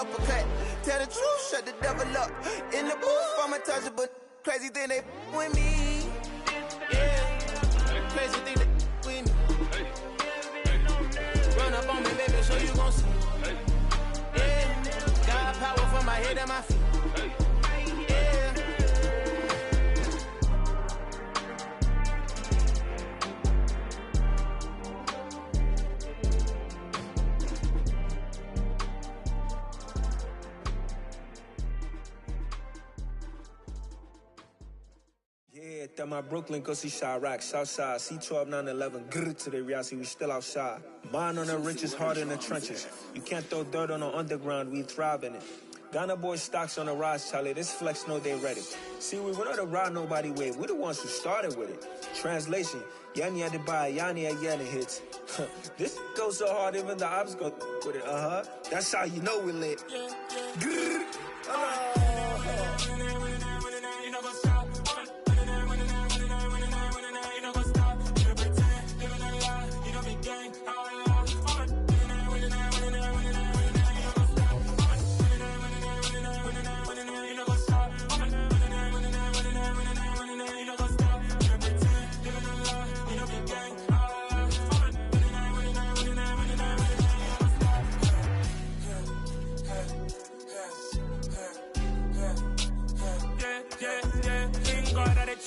uppercut. Tell the truth, shut the devil up. In the booth, I'm untouchable. Crazy thing they with me. Yeah, crazy thing they with me. Run up on me, baby, so you gon' see. Yeah, got power from my head and my feet. At my Brooklyn, go see Chirac, Southside, C12, 911, grrr to the reality, we still outside. Mine on the riches, heart in the trenches. You can't throw dirt on the underground, we thrive in it. Ghana boys stocks on the rise, Charlie, this flex know they ready. See, we were not to ride nobody with, we the ones who started with it. Translation, Yanni had to buy, Yanni had Yanni hits. This goes so hard, even the ops go with it, That's how you know we lit. Grrr,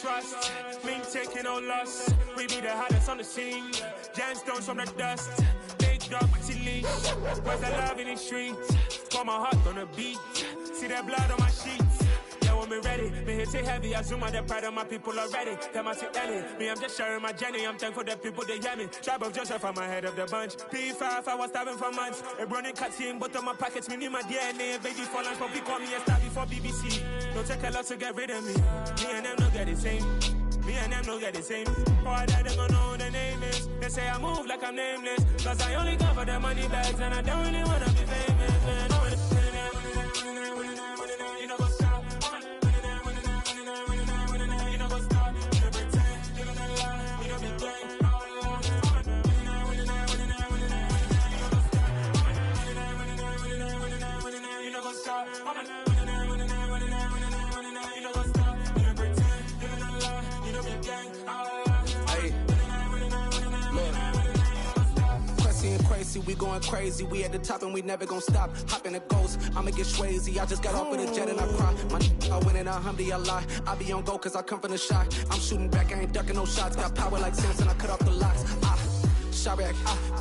trust, me taking no loss. We be the hottest on the scene. Gemstones from the dust. Big dog with your leash. Where's the love in the streets? Pour my heart on the beat. See that blood on my sheets. Yeah, when me ready, me hit it heavy. I zoom out the pride of my people already. Them I see Ellie. Me, I'm just sharing my journey. I'm thankful that people they hear me. Tribe of Joseph, I'm ahead of the bunch. P5, I was starving for months. A running cutscene, but on my pockets, me need my DNA. Baby for lunch, but we call me a star before BBC. Don't take a lot to get rid of me. Me and them don't get the same. Me and them don't get the same. Boy, that they gonna know who the name is. They say I move like I'm nameless. Cause I only come for the money bags and I don't really wanna be famous. Man. You know what's up? You know what's up? You don't pretend, living a lie. You don't be gang. You know what's up? We going crazy, we at the top and we never gonna stop. Hop in a ghost, I'ma get swayzy. I just got off of the jet and I cry. My I win in a Humvee, I lie. I be on go cause I come from the shot. I'm shooting back, I ain't ducking no shots. Got power like Samson, I cut off the locks. Chirac,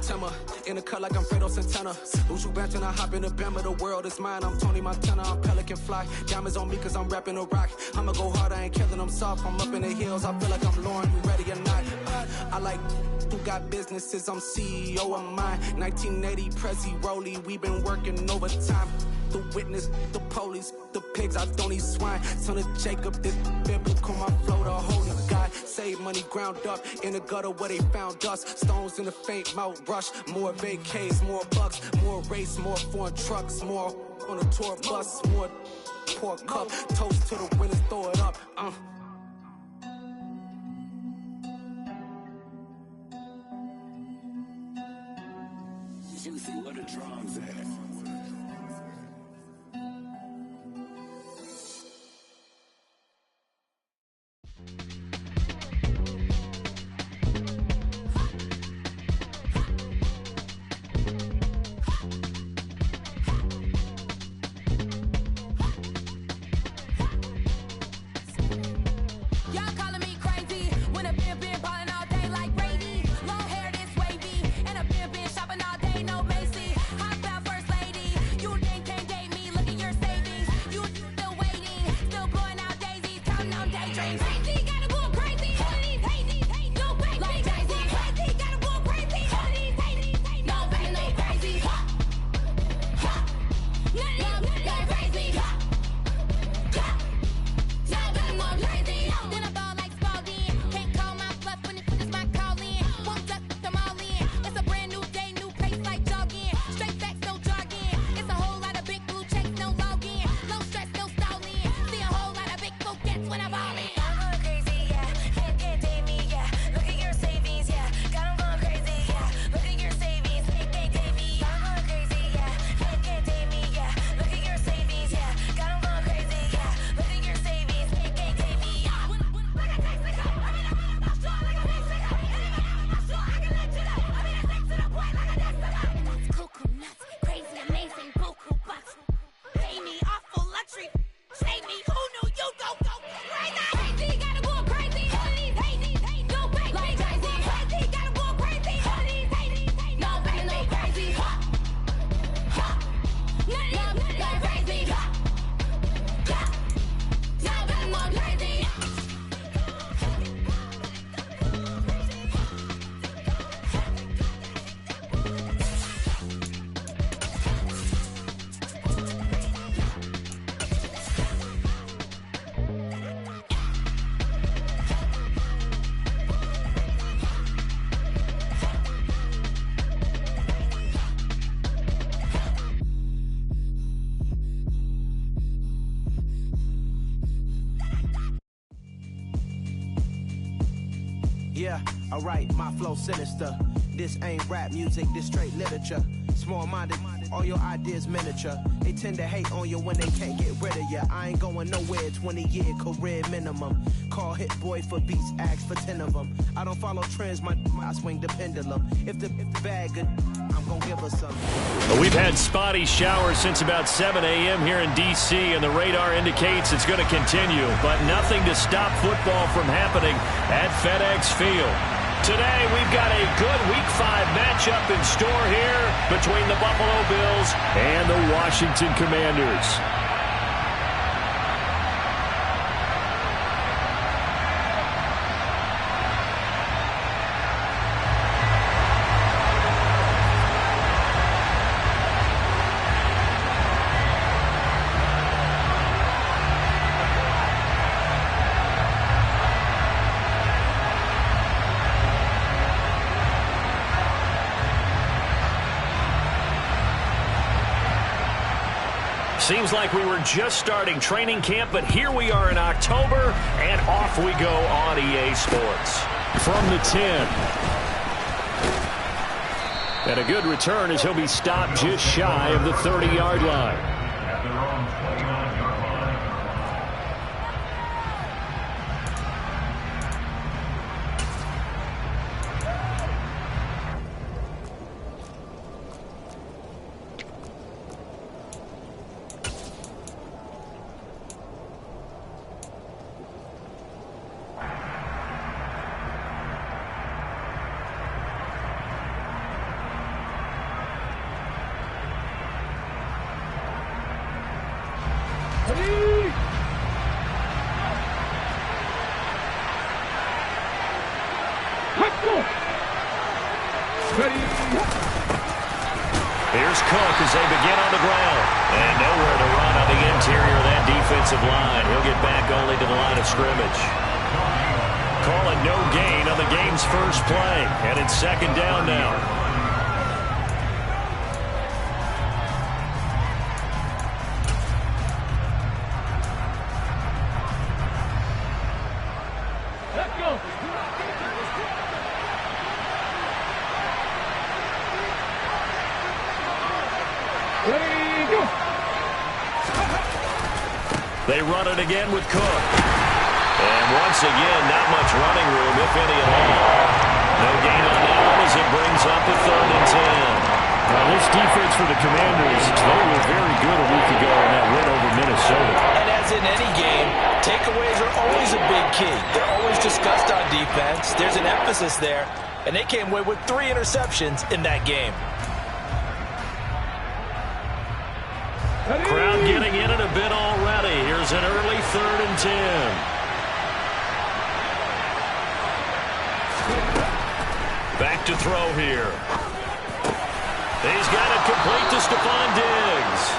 Tema, in the cut like I'm Fredo Santana. Uju Benton, I hop in the Bama, the world is mine. I'm Tony Montana, I'm Pelican Fly. Diamonds on me cause I'm rapping a rock. I'ma go hard, I ain't killing them soft. I'm up in the hills, I feel like I'm Lauren, you ready or not? I like who got businesses, I'm CEO of mine. 1980 Prezi Rolly, we been working overtime. The witness, the police, the pigs, I don't eat swine. Son of Jacob, this biblical, my flow, the holy God. Save money ground up in the gutter where they found us. Stones in the faint Mount Rush. More vacays, more bucks, more race, more foreign trucks, more on a tour bus, more pour cup. Toast to the winners, throw it up. Juicy, where the drums at? Yeah, alright, my flow sinister. This ain't rap music, this straight literature. Small-minded, all your ideas miniature. They tend to hate on you when they can't get rid of you. I ain't going nowhere, 20-year career minimum. Call Hit Boy for beats, ask for 10 of them. I don't follow trends, I swing the pendulum. If the bag good, I'm gonna give her some. Well, we've had spotty showers since about 7 a.m. here in D.C., and the radar indicates it's going to continue, but nothing to stop football from happening at FedEx Field. Today, we've got a good Week 5 matchup in store here between the Buffalo Bills and the Washington Commanders. Seems like we were just starting training camp, but here we are in October, and off we go on EA Sports. From the 10. And a good return as he'll be stopped just shy of the 30-yard line. Here's Cook as they begin on the ground. And nowhere to run on the interior of that defensive line. He'll get back only to the line of scrimmage. Calling no gain on the game's first play. And it's second down now. They run it again with Cook. And once again, not much running room, if any at all. No gain on that one as it brings up a 3rd and 10. Now, this defense for the Commanders, they were very good a week ago in that win over Minnesota. And as in any game, takeaways are always a big key. They're always discussed on defense. There's an emphasis there. And they came away with 3 interceptions in that game. Crowd getting in it a bit already. Here's an early 3rd and 10. Back to throw here. He's got it complete to Stephon Diggs.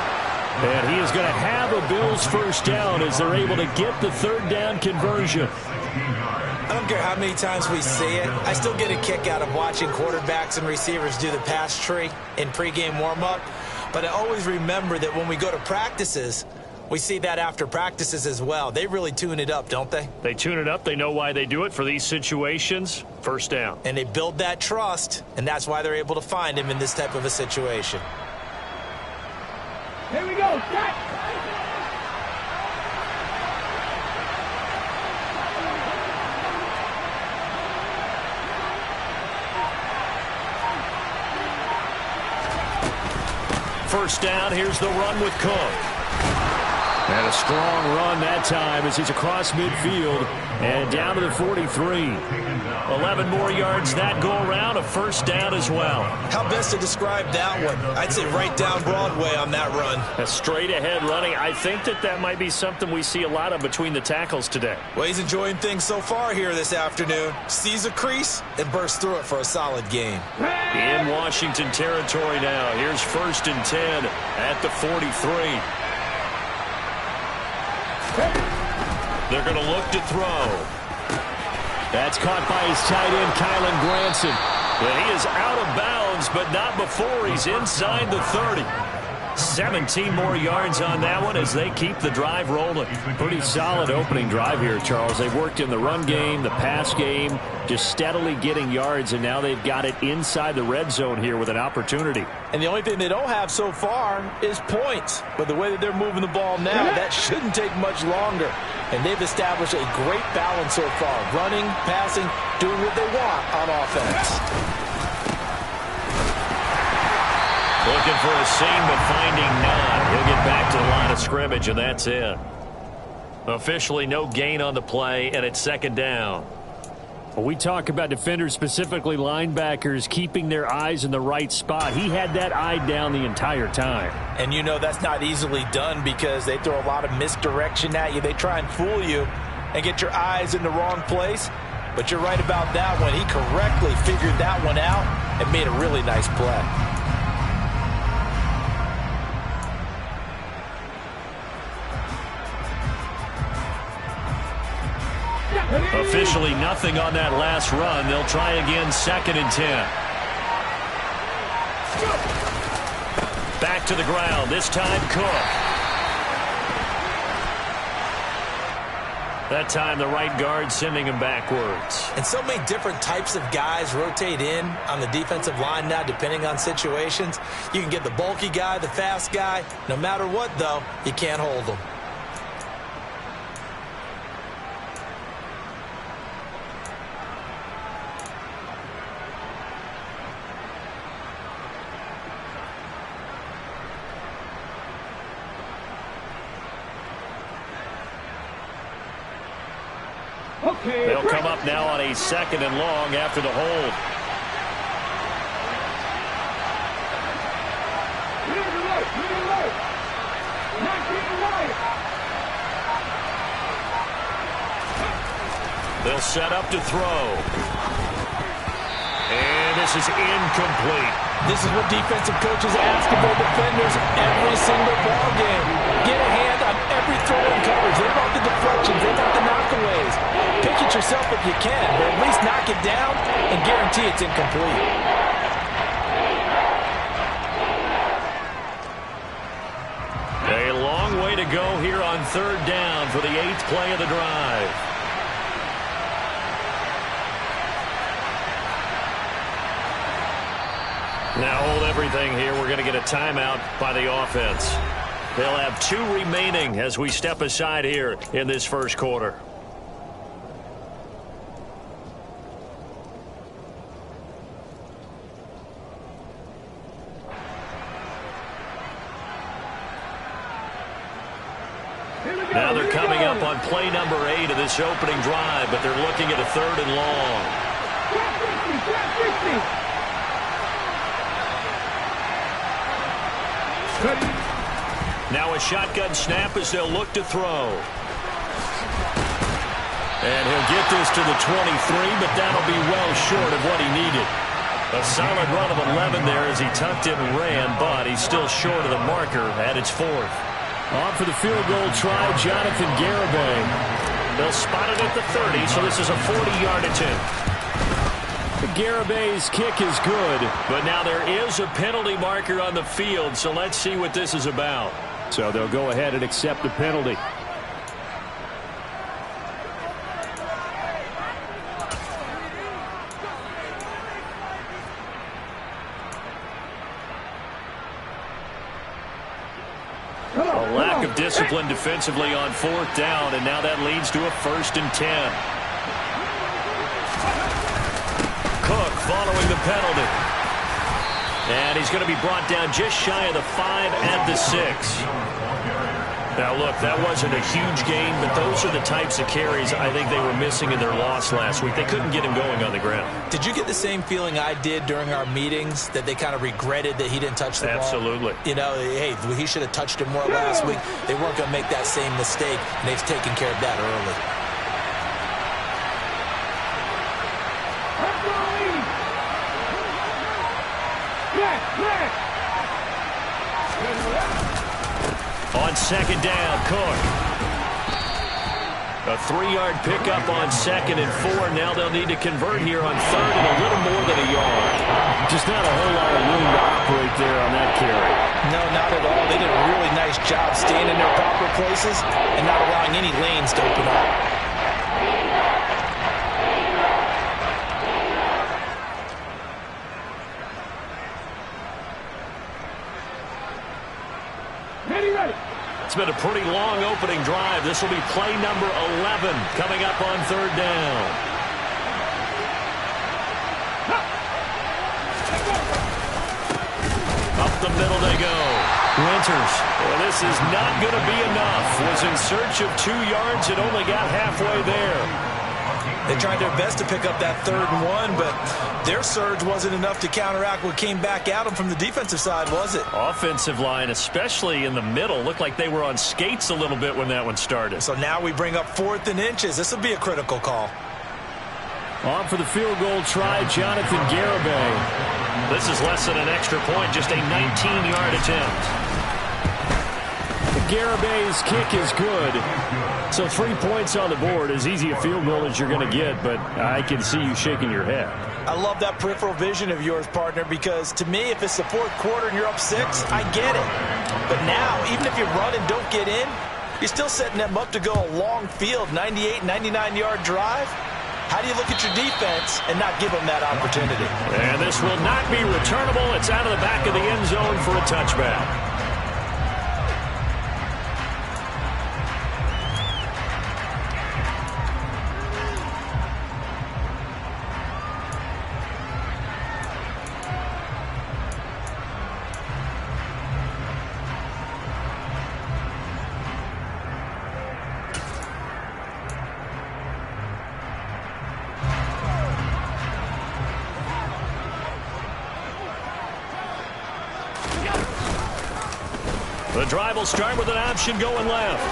And he is going to have a Bills first down as they're able to get the 3rd down conversion. I don't care how many times we see it. I still get a kick out of watching quarterbacks and receivers do the pass tree in pregame warm-up. But I always remember that when we go to practices, we see that after practices as well. They really tune it up, don't they? They tune it up. They know why they do it for these situations. First down. And they build that trust, and that's why they're able to find him in this type of a situation. Here we go. First down, here's the run with Cook. And a strong run that time as he's across midfield and down to the 43. 11 more yards that go around, a first down as well. How best to describe that one? I'd say right down Broadway on that run. A straight ahead running. I think that might be something we see a lot of between the tackles today. Well, he's enjoying things so far here this afternoon. Sees a crease and bursts through it for a solid game. In Washington territory now. Here's 1st and 10 at the 43. They're going to look to throw. That's caught by his tight end, Kylen Granson. And he is out of bounds, but not before he's inside the 30. 17 more yards on that one as they keep the drive rolling. Pretty solid opening drive here, Charles. They've worked in the run game, the pass game, just steadily getting yards, and now they've got it inside the red zone here with an opportunity. And the only thing they don't have so far is points. But the way that they're moving the ball now, that shouldn't take much longer. And they've established a great balance so far. Running, passing, doing what they want on offense. Looking for a seam, but finding none. He'll get back to the line of scrimmage, and that's it. Officially no gain on the play, and it's second down. Well, we talk about defenders, specifically linebackers, keeping their eyes in the right spot. He had that eye down the entire time. And you know that's not easily done because they throw a lot of misdirection at you. They try and fool you and get your eyes in the wrong place. But you're right about that one. He correctly figured that one out and made a really nice play. Officially nothing on that last run. They'll try again, 2nd and 10. Back to the ground. This time Cook. That time the right guard sending him backwards. And so many different types of guys rotate in on the defensive line now depending on situations. You can get the bulky guy, the fast guy. No matter what, though, you can't hold them. They'll come up now on a 2nd and long after the hold. They'll set up to throw. And this is incomplete. This is what defensive coaches ask of their defenders every single ball game. Get a hand on every throw in coverage. They want the deflections. They want the knockaways. Pick it yourself if you can, but at least knock it down and guarantee it's incomplete. A long way to go here on 3rd down for the 8th play of the drive. Now hold everything here. We're going to get a timeout by the offense. They'll have 2 remaining as we step aside here in this first quarter. Now they're coming up on play number 8 of this opening drive, but they're looking at a 3rd and long. Now a shotgun snap as they'll look to throw. And he'll get this to the 23, but that'll be well short of what he needed. A solid run of 11 there as he tucked it and ran, but he's still short of the marker at its 4th. On for the field goal try, Jonathan Garibay. They'll spot it at the 30, so this is a 40-yard attempt. Garibay's kick is good. But now there is a penalty marker on the field, so let's see what this is about. So they'll go ahead and accept the penalty. A lack of discipline defensively on 4th down, and now that leads to a 1st and 10. Cook following the penalty. And he's going to be brought down just shy of the 5 at the 6. Now, look, that wasn't a huge gain, but those are the types of carries I think they were missing in their loss last week. They couldn't get him going on the ground. Did you get the same feeling I did during our meetings, that they kind of regretted that he didn't touch the ball? Absolutely. You know, hey, he should have touched it more last week. They weren't going to make that same mistake, and they've taken care of that early. On 2nd down, Cook. A 3-yard pickup on 2nd and 4. Now they'll need to convert here on 3rd and a little more than a yard. Just not a whole lot of room to operate there on that carry. No, not at all. They did a really nice job staying in their proper places and not allowing any lanes to open up. It's been a pretty long opening drive. This will be play number 11 coming up on 3rd down. Up the middle they go. Winters. Well, this is not going to be enough. Was in search of 2 yards and only got halfway there. They tried their best to pick up that 3rd and 1, but their surge wasn't enough to counteract what came back at them from the defensive side, was it? Offensive line, especially in the middle, looked like they were on skates a little bit when that one started. So now we bring up 4th and inches. This will be a critical call. On for the field goal try, Jonathan Garibay. This is less than an extra point, just a 19-yard attempt. Garibay's kick is good. So 3 points on the board, as easy a field goal as you're going to get, but I can see you shaking your head. I love that peripheral vision of yours, partner, because to me, if it's the 4th quarter and you're up 6, I get it. But now, even if you run and don't get in, you're still setting them up to go a long field, 98, 99-yard drive. How do you look at your defense and not give them that opportunity? And this will not be returnable. It's out of the back of the end zone for a touchback. The drive will start with an option going left.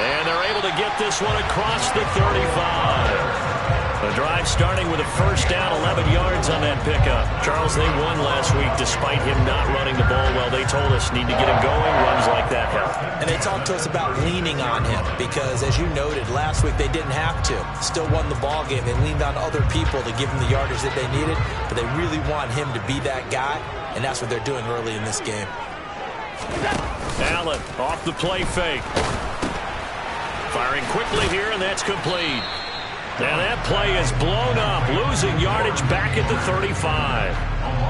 And they're able to get this one across the 35. The drive starting with a first down, 11 yards on that pickup. Charles, they won last week despite him not running the ball well. They told us need to get him going. Runs like that help. And they talked to us about leaning on him because, as you noted, last week they didn't have to. Still won the ball game. They leaned on other people to give them the yardage that they needed, but they really want him to be that guy, and that's what they're doing early in this game. Allen off the play fake. Firing quickly here, and that's complete. Now that play is blown up, losing yardage back at the 35.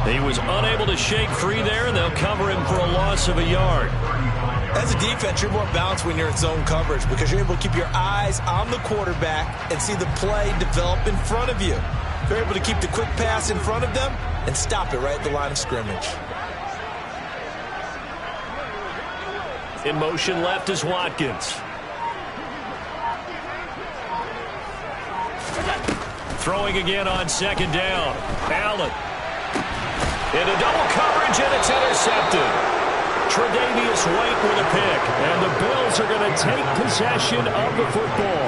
He was unable to shake free there, and they'll cover him for a loss of a yard. As a defense, you're more balanced when you're in zone coverage because you're able to keep your eyes on the quarterback and see the play develop in front of you. You're able to keep the quick pass in front of them and stop it right at the line of scrimmage. In motion left is Watkins. Throwing again on second down. Allen. Into double coverage, and it's intercepted. Tre'Davious White with a pick. And the Bills are going to take possession of the football.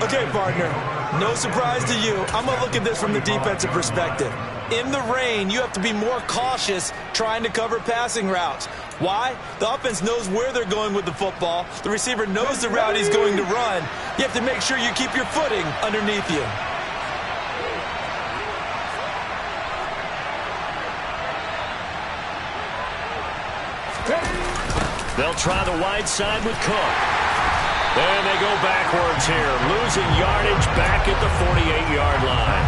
Okay, partner. No surprise to you. I'm going to look at this from the defensive perspective. In the rain, you have to be more cautious trying to cover passing routes. Why? The offense knows where they're going with the football. The receiver knows the route he's going to run. You have to make sure you keep your footing underneath you. They'll try the wide side with Cook. And they go backwards here, losing yardage back at the 48-yard line.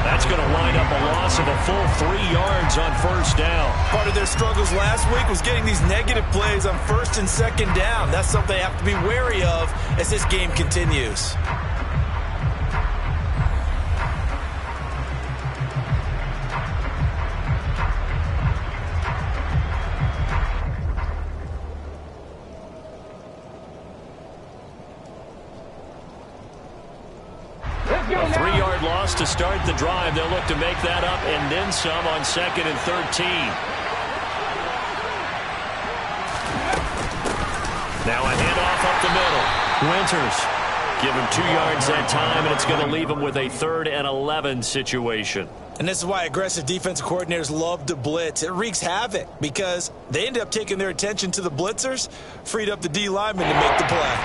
That's going to wind up a loss of a full 3 yards on first down. Part of their struggles last week was getting these negative plays on first and second down. That's something they have to be wary of as this game continues. A 3-yard loss to start the drive. They'll look to make that up and then some on 2nd and 13. Now a handoff up the middle. Winters give him 2 yards that time, and it's going to leave him with a 3rd and 11 situation. And this is why aggressive defensive coordinators love to blitz. It wreaks havoc because they end up taking their attention to the blitzers, freed up the D lineman to make the play.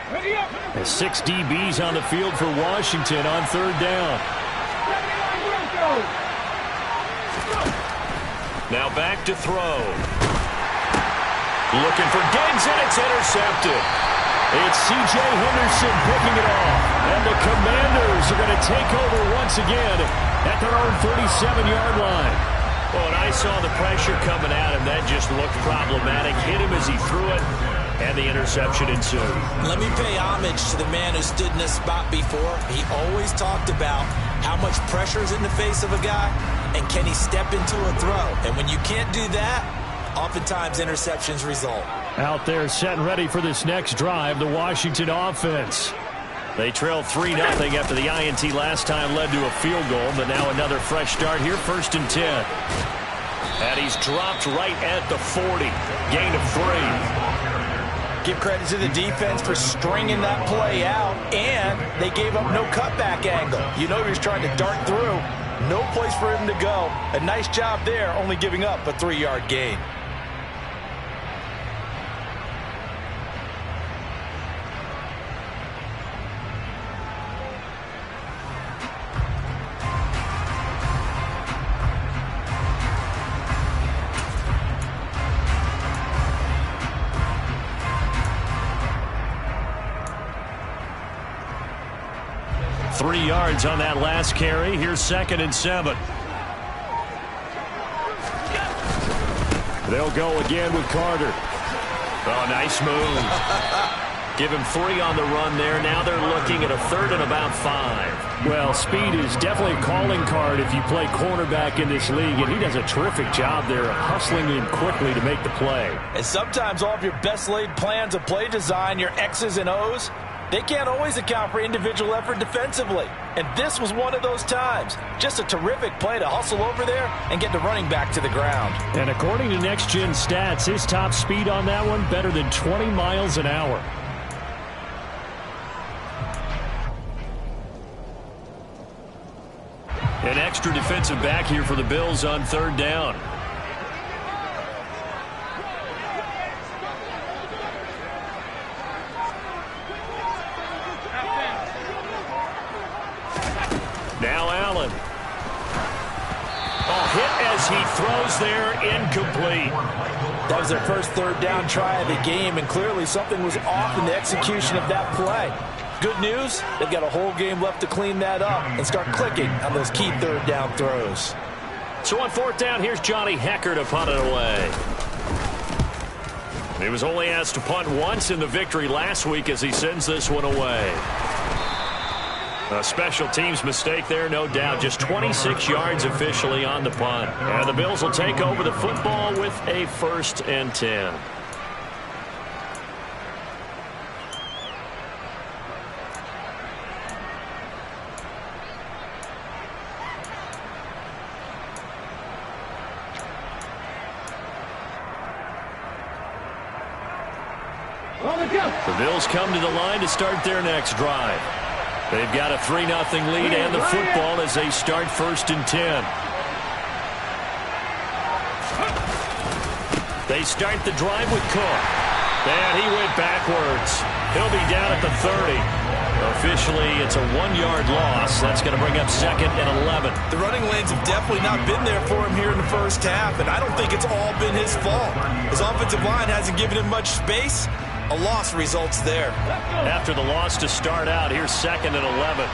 And 6 DBs on the field for Washington on 3rd down. Now back to throw. Looking for Diggs, and it's intercepted. It's C.J. Henderson picking it off. And the Commanders are going to take over once again at their own 37-yard line. Well, when I saw the pressure coming at him, that just looked problematic. Hit him as he threw it, and the interception ensued. Let me pay homage to the man who stood in this spot before. He always talked about how much pressure is in the face of a guy, and can he step into a throw. And when you can't do that, oftentimes interceptions result. Out there set and ready for this next drive, the Washington offense. They trailed 3-0 after the INT last time led to a field goal, but now another fresh start here, 1st and 10. And he's dropped right at the 40. Gain of 3. Give credit to the defense for stringing that play out, and they gave up no cutback angle. You know he was trying to dart through. No place for him to go. A nice job there, only giving up a 3-yard gain. Yards on that last carry. Here's 2nd and 7. They'll go again with Carter. Oh, nice move. Give him 3 on the run there. Now they're looking at a 3rd and about 5. Well, speed is definitely a calling card if you play cornerback in this league, and he does a terrific job there hustling in quickly to make the play. And sometimes all of your best laid plans of play design, your X's and O's, they can't always account for individual effort defensively. And this was one of those times. Just a terrific play to hustle over there and get the running back to the ground. And according to Next Gen Stats, his top speed on that one better than 20 miles an hour. An extra defensive back here for the Bills on 3rd down. Now Allen. Hit as he throws there, incomplete. That was their first 3rd down try of the game, and clearly something was off in the execution of that play. Good news, they've got a whole game left to clean that up and start clicking on those key 3rd down throws. So on 4th down, here's Johnny Hekker to punt it away. He was only asked to punt once in the victory last week as he sends this one away. A special teams mistake there, no doubt. Just 26 yards officially on the punt. And the Bills will take over the football with a 1st and 10. The Bills come to the line to start their next drive. They've got a 3-0 lead and the football as they start 1st and 10. They start the drive with Cook. And he went backwards. He'll be down at the 30. Officially, it's a 1-yard loss. That's going to bring up 2nd and 11. The running lanes have definitely not been there for him here in the first half, and I don't think it's all been his fault. His offensive line hasn't given him much space. A loss results there. After the loss to start out, here's 2nd and 11.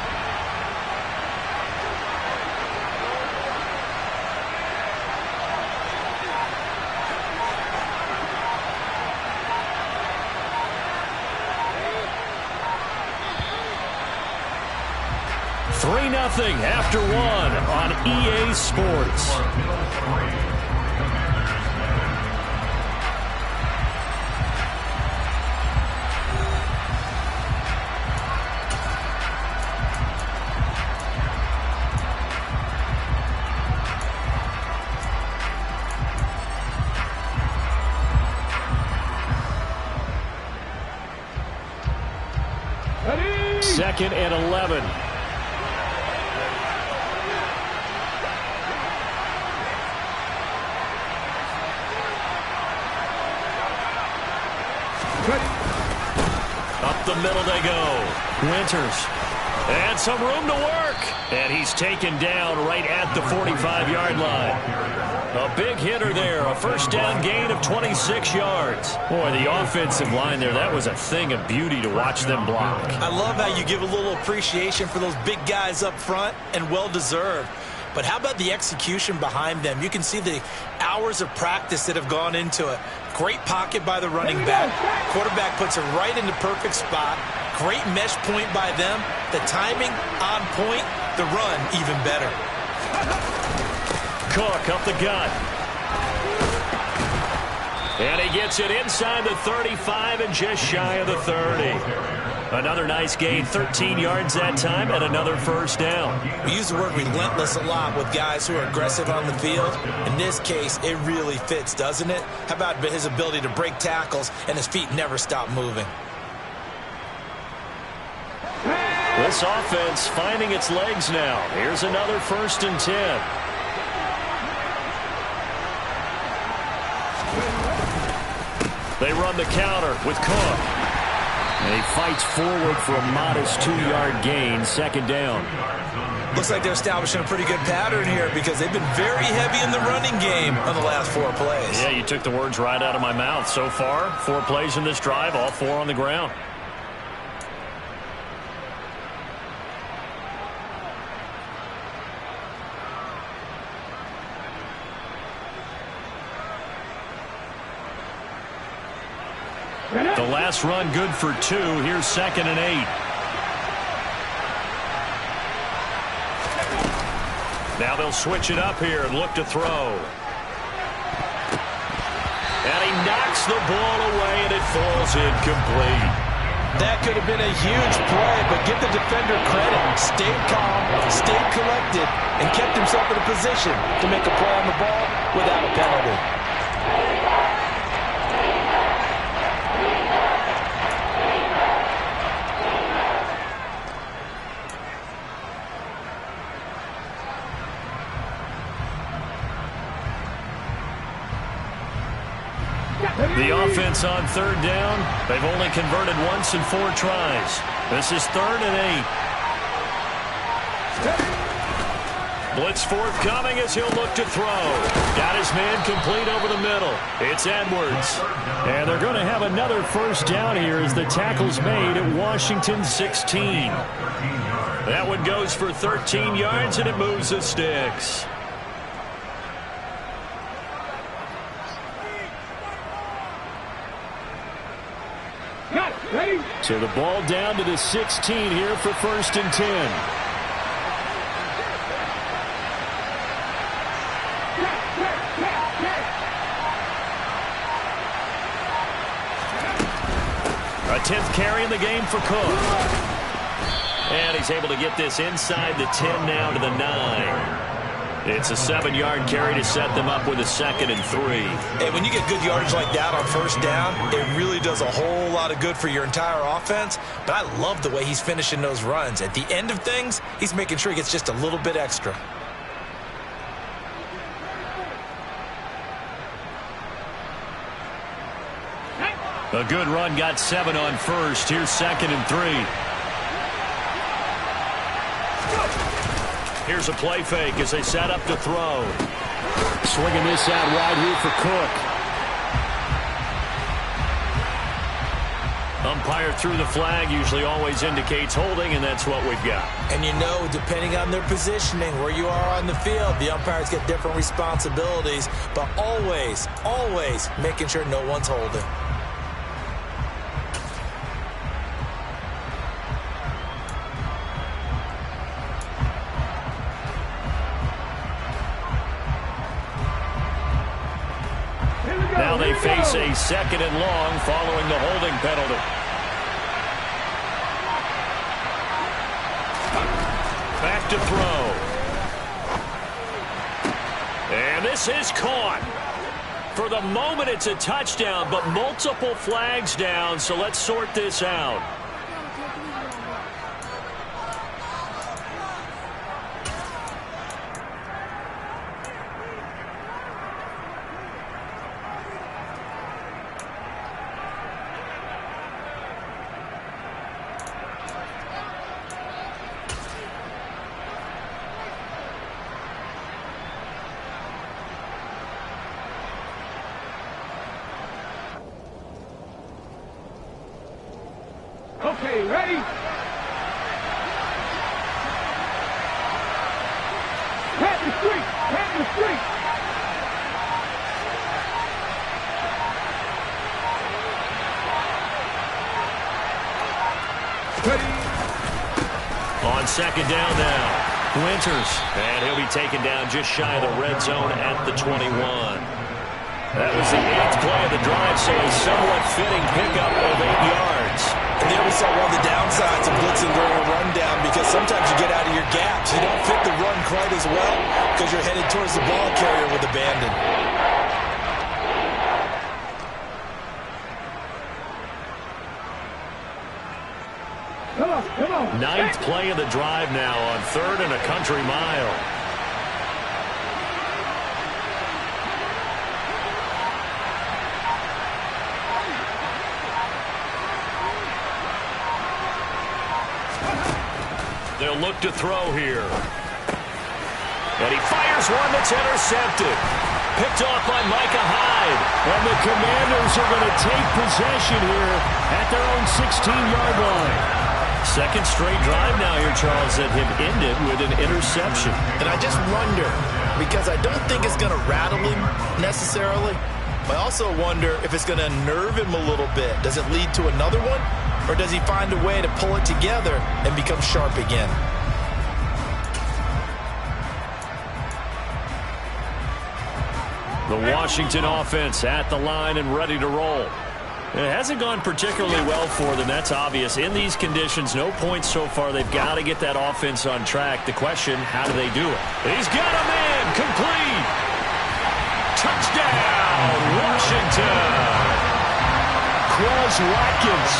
Nothing after 1 on EA Sports. Second and 11. Up Up the middle they go. Winters. And some room to work. And he's taken down right at the 45-yard line. A big hitter there. A first down gain of 26 yards. Boy, the offensive line there, that was a thing of beauty to watch them block. I love how you give a little appreciation for those big guys up front, and well-deserved. But how about the execution behind them? You can see the hours of practice that have gone into it. Great pocket by the running back. Quarterback puts it right in the perfect spot. Great mesh point by them. The timing on point. The run even better. Cook up the gut. And he gets it inside the 35 and just shy of the 30. Another nice gain, 13 yards that time, and another first down. We use the word relentless a lot with guys who are aggressive on the field. In this case, it really fits, doesn't it? How about his ability to break tackles and his feet never stop moving? This offense finding its legs now. Here's another 1st and 10. They run the counter with Cook. And he fights forward for a modest 2-yard gain, 2nd down. Looks like they're establishing a pretty good pattern here because they've been very heavy in the running game on the last 4 plays. Yeah, you took the words right out of my mouth. So far, 4 plays in this drive, all 4 on the ground. The last run good for 2. Here's 2nd and 8. Now they'll switch it up here and look to throw. And he knocks the ball away, and it falls incomplete. That could have been a huge play, but give the defender credit. Stayed calm, stayed collected, and kept himself in a position to make a play on the ball without a penalty. The offense on 3rd down. They've only converted once in 4 tries. This is 3rd and 8. Blitz forthcoming as he'll look to throw. Got his man complete over the middle. It's Edwards. And they're going to have another first down here as the tackle's made at Washington 16. That one goes for 13 yards, and it moves the sticks. So the ball down to the 16 here for 1st and 10. A 10th carry in the game for Cook. And he's able to get this inside the 10 now to the 9. It's a 7-yard carry to set them up with a 2nd and 3. And when you get good yardage like that on 1st down, it really does a whole lot of good for your entire offense. But I love the way he's finishing those runs. At the end of things, he's making sure he gets just a little bit extra. A good run, got 7 on 1st. Here's 2nd and 3. Here's a play fake as they set up to throw. Swinging this out wide here for Cook. Umpire threw the flag, usually always indicates holding, and that's what we've got. And you know, depending on their positioning, where you are on the field, the umpires get different responsibilities, but always, always making sure no one's holding. Now they face a 2nd and long following the holding penalty. Back to throw. And this is caught. For the moment, it's a touchdown, but multiple flags down, so let's sort this out. Okay, ready? Head the street! Head the street! Ready? On second down now. Winters. And he'll be taken down just shy of the red zone at the 21. That was the 8th play of the drive, so a somewhat fitting pickup of 8 yards. And there we saw one of the downsides of blitzing during a rundown, because sometimes you get out of your gaps. You don't fit the run quite as well because you're headed towards the ball carrier with abandon. Come on. 9th play of the drive now on 3rd and a country mile. They'll look to throw here. And he fires one that's intercepted. Picked off by Micah Hyde. And the Commanders are going to take possession here at their own 16-yard line. Second straight drive now here, Charles, that have ended with an interception. And I just wonder, because I don't think it's going to rattle him necessarily, but I also wonder if it's going to unnerve him a little bit. Does it lead to another one? Or does he find a way to pull it together and become sharp again? The Washington offense at the line and ready to roll. It hasn't gone particularly well for them. That's obvious. In these conditions, no points so far. They've got to get that offense on track. The question, how do they do it? He's got a man. Complete. Touchdown, Washington. Quez Watkins,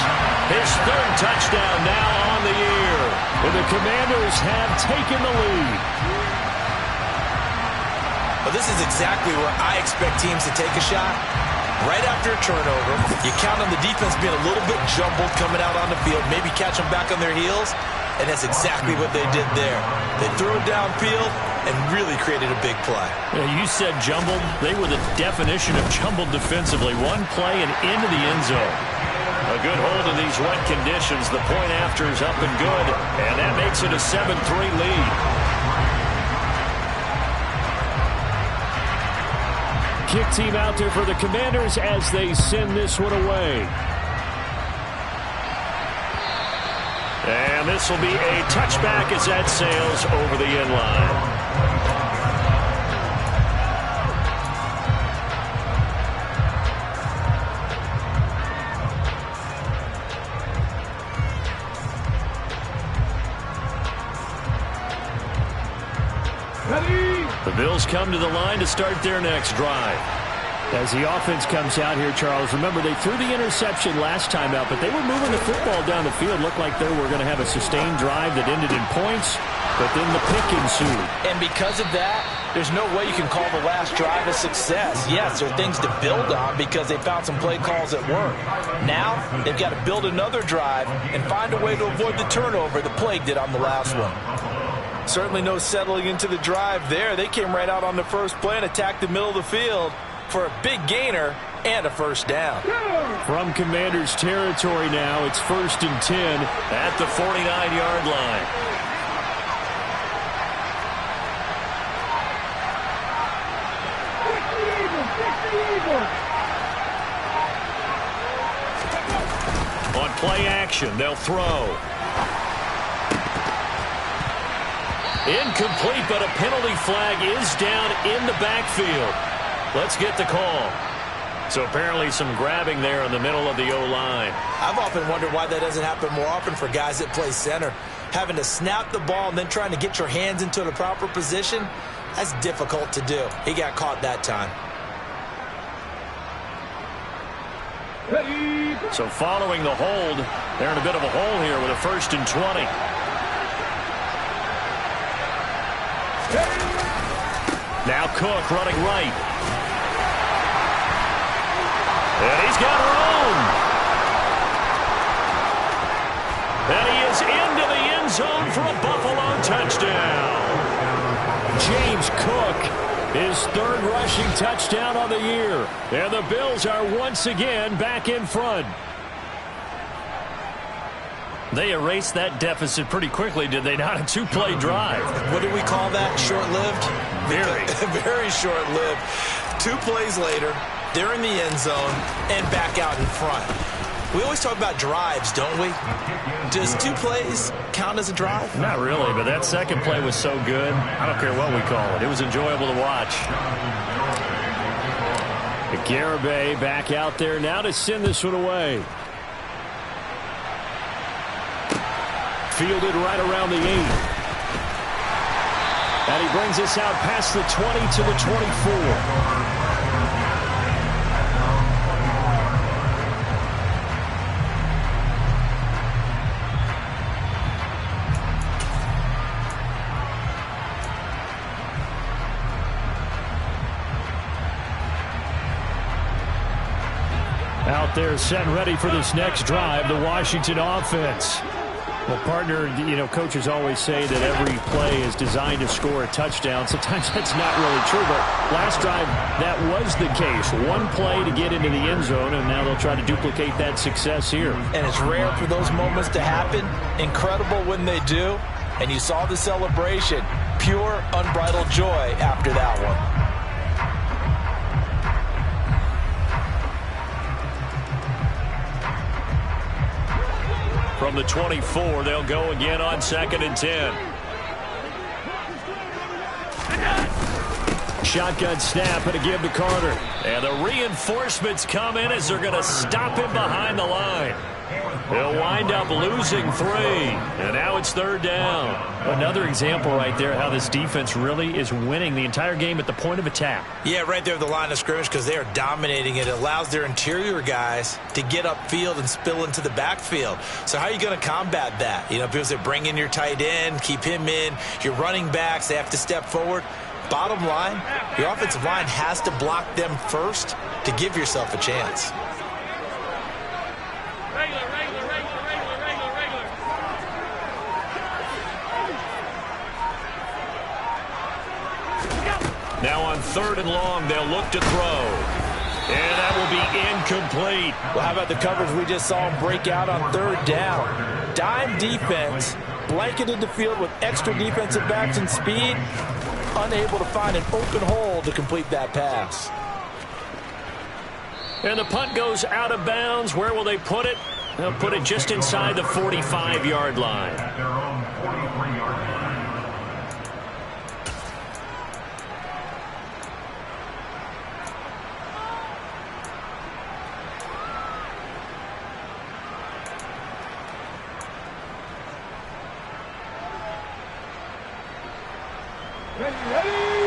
his 3rd touchdown now on the year. And the Commanders have taken the lead. Well, this is exactly where I expect teams to take a shot. Right after a turnover, you count on the defense being a little bit jumbled coming out on the field, maybe catch them back on their heels, and that's exactly what they did there. They threw it downfield and really created a big play. Yeah, you said jumbled. They were the definition of jumbled defensively. One play and into the end zone. A good hold in these wet conditions. The point after is up and good, and that makes it a 7-3 lead. Kick team out there for the Commanders as they send this one away. And this will be a touchback as that sails over the end line. The Bills come to the line to start their next drive. As the offense comes out here, Charles, remember they threw the interception last time out, but they were moving the football down the field. Looked like they were going to have a sustained drive that ended in points, but then the pick ensued. And because of that, there's no way you can call the last drive a success. Yes, there are things to build on because they found some play calls that work. Now, they've got to build another drive and find a way to avoid the turnover that plagued it on the last one. Certainly no settling into the drive there. They came right out on the first play and attacked the middle of the field for a big gainer and a first down. From Commanders territory now, it's 1st and 10 at the 49-yard line. On play action, they'll throw. Incomplete, but a penalty flag is down in the backfield. Let's get the call. So apparently some grabbing there in the middle of the O-line. I've often wondered why that doesn't happen more often for guys that play center. Having to snap the ball and then trying to get your hands into the proper position, that's difficult to do. He got caught that time. So following the hold, they're in a bit of a hole here with a 1st and 20. Now Cook running right. And he's got room. And he is into the end zone for a Buffalo touchdown. James Cook, his 3rd rushing touchdown of the year. And the Bills are once again back in front. They erased that deficit pretty quickly, did they not? A two-play drive. What do we call that? Short-lived? Very. Very short-lived. 2 plays later, they're in the end zone and back out in front. We always talk about drives, don't we? Does 2 plays count as a drive? Not really, but that second play was so good. I don't care what we call it. It was enjoyable to watch. Garibay back out there now to send this one away. Fielded right around the 8. And he brings us out past the 20 to the 24. Out there set and ready for this next drive, the Washington offense. Well, partner, coaches always say that every play is designed to score a touchdown. Sometimes that's not really true, but last drive, that was the case. 1 play to get into the end zone, and now they'll try to duplicate that success here. And it's rare for those moments to happen. Incredible when they do. And you saw the celebration. Pure, unbridled joy after that one. From the 24, they'll go again on 2nd and 10. Shotgun snap and a give to Carter. And the reinforcements come in as they're going to stop him behind the line. They'll wind up losing 3. And now it's 3rd down. Another example right there how this defense really is winning the entire game at the point of attack. Yeah, right there at the line of scrimmage because they are dominating it. It allows their interior guys to get upfield and spill into the backfield. So how are you going to combat that? People say bring in your tight end, keep him in. Your running backs, they have to step forward. Bottom line, your offensive line has to block them first to give yourself a chance. Now on 3rd and long, they'll look to throw. And that will be incomplete. Well, how about the coverage we just saw him break out on 3rd down? Dime defense, blanketed the field with extra defensive backs and speed, unable to find an open hole to complete that pass. And the punt goes out of bounds. Where will they put it? They'll put it just inside the 45-yard line.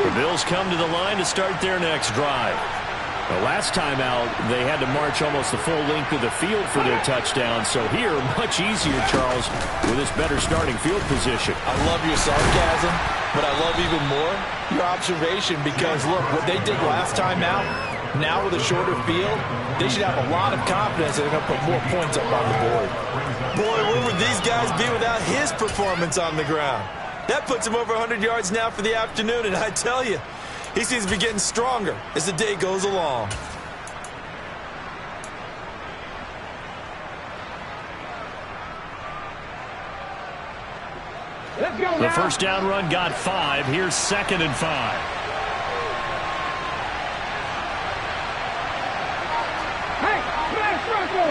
The Bills come to the line to start their next drive. The last time out, they had to march almost the full length of the field for their touchdown. So here, much easier, Charles, with this better starting field position. I love your sarcasm, but I love even more your observation because, look, what they did last time out, now with a shorter field, they should have a lot of confidence that they're going to put more points up on the board. Boy, where would these guys be without his performance on the ground? That puts him over 100 yards now for the afternoon, and I tell you, he seems to be getting stronger as the day goes along. Let's go. The first down run got 5. Here's 2nd and 5. Hey, smash Bronco.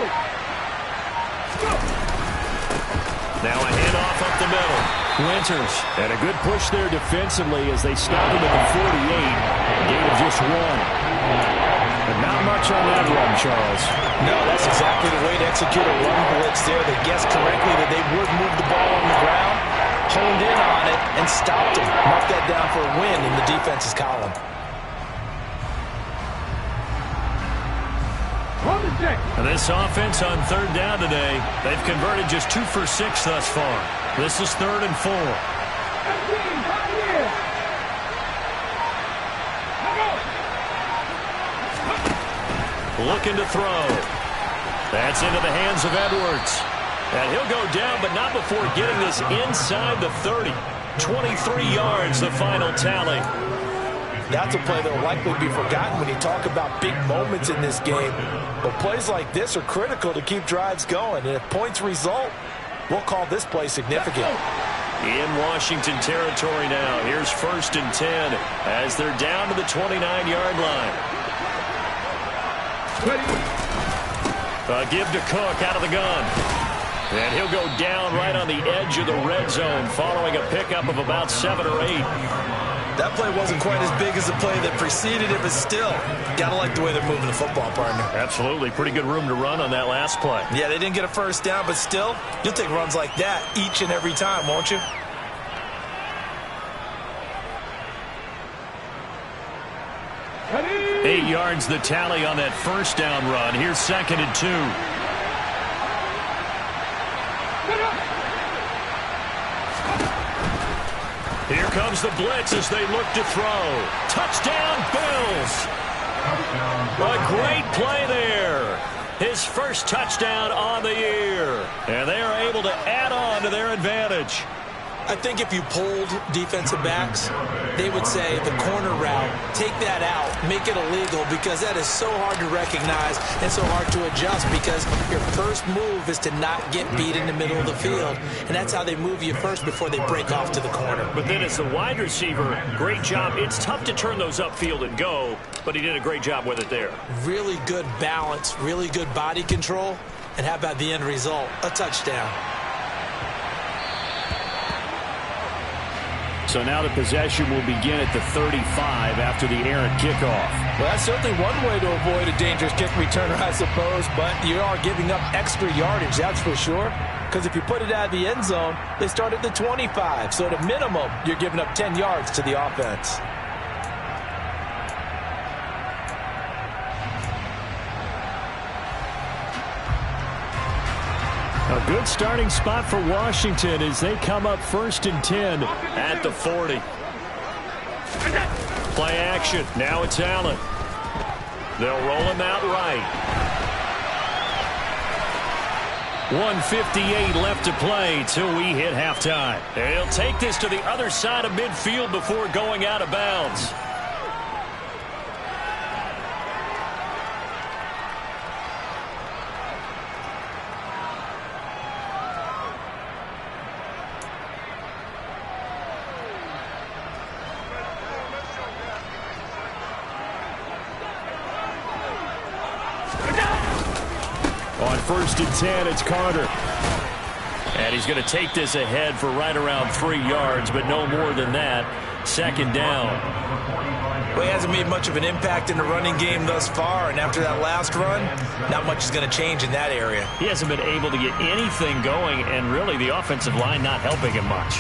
Now a handoff up the middle. Winters, and a good push there defensively as they stop him at the 48. A gain of just 1. But not much on that run, Charles. No, that's exactly the way to execute a run blitz there. They guessed correctly that they would move the ball on the ground, honed in on it, and stopped him. Mark that down for a win in the defense's column. And this offense on 3rd down today, they've converted just 2 for 6 thus far. This is 3rd and 4. Looking to throw. That's into the hands of Edwards. And he'll go down, but not before getting this inside the 30. 23 yards, the final tally. That's a play that will likely be forgotten when you talk about big moments in this game. But plays like this are critical to keep drives going. And if points result, We'll call this play significant. In Washington territory now. Here's 1st and 10 as they're down to the 29-yard line. A give to Cook out of the gun. And he'll go down right on the edge of the red zone following a pickup of about 7 or 8. That play wasn't quite as big as the play that preceded it, but still, got to like the way they're moving the football, partner. Absolutely. Pretty good room to run on that last play. Yeah, they didn't get a first down, but still, you'll take runs like that each and every time, won't you? Eight yards the tally on that first down run. Here's 2nd and 2. Here comes the blitz as they look to throw. Touchdown, Bills. A great play there. His first touchdown on the year. And they are able to add on to their advantage. I think if you polled defensive backs, they would say the corner route, take that out, make it illegal, because that is so hard to recognize and so hard to adjust, because your first move is to not get beat in the middle of the field. And that's how they move you first before they break off to the corner. But then as the wide receiver, great job. It's tough to turn those upfield and go, but he did a great job with it there. Really good balance, really good body control. And how about the end result? A touchdown. So now the possession will begin at the 35 after the errant kickoff. Well, that's certainly one way to avoid a dangerous kick returner, I suppose, but you are giving up extra yardage, that's for sure. Because if you put it out of the end zone, they start at the 25. So at a minimum, you're giving up 10 yards to the offense. A good starting spot for Washington as they come up 1st and 10 at the 40. Play action. Now it's Allen. They'll roll him out right. 1:58 left to play till we hit halftime. They'll take this to the other side of midfield before going out of bounds. On 1st and 10, it's Carter. And he's going to take this ahead for right around 3 yards, but no more than that. 2nd down. Well, he hasn't made much of an impact in the running game thus far, and after that last run, not much is going to change in that area. He hasn't been able to get anything going, and really the offensive line not helping him much.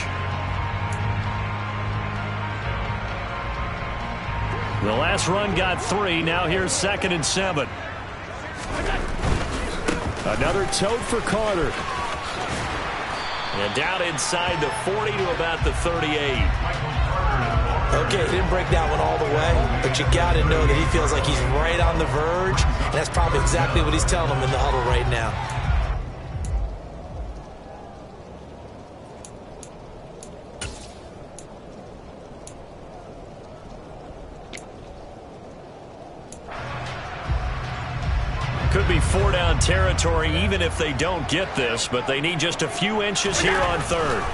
The last run got 3. Now here's 2nd and 7. Another tote for Carter. And down inside the 40 to about the 38. Okay, he didn't break that one all the way, but you got to know that he feels like he's right on the verge, and that's probably exactly what he's telling them in the huddle right now. Could be 4-down territory even if they don't get this, but they need just a few inches here on 3rd.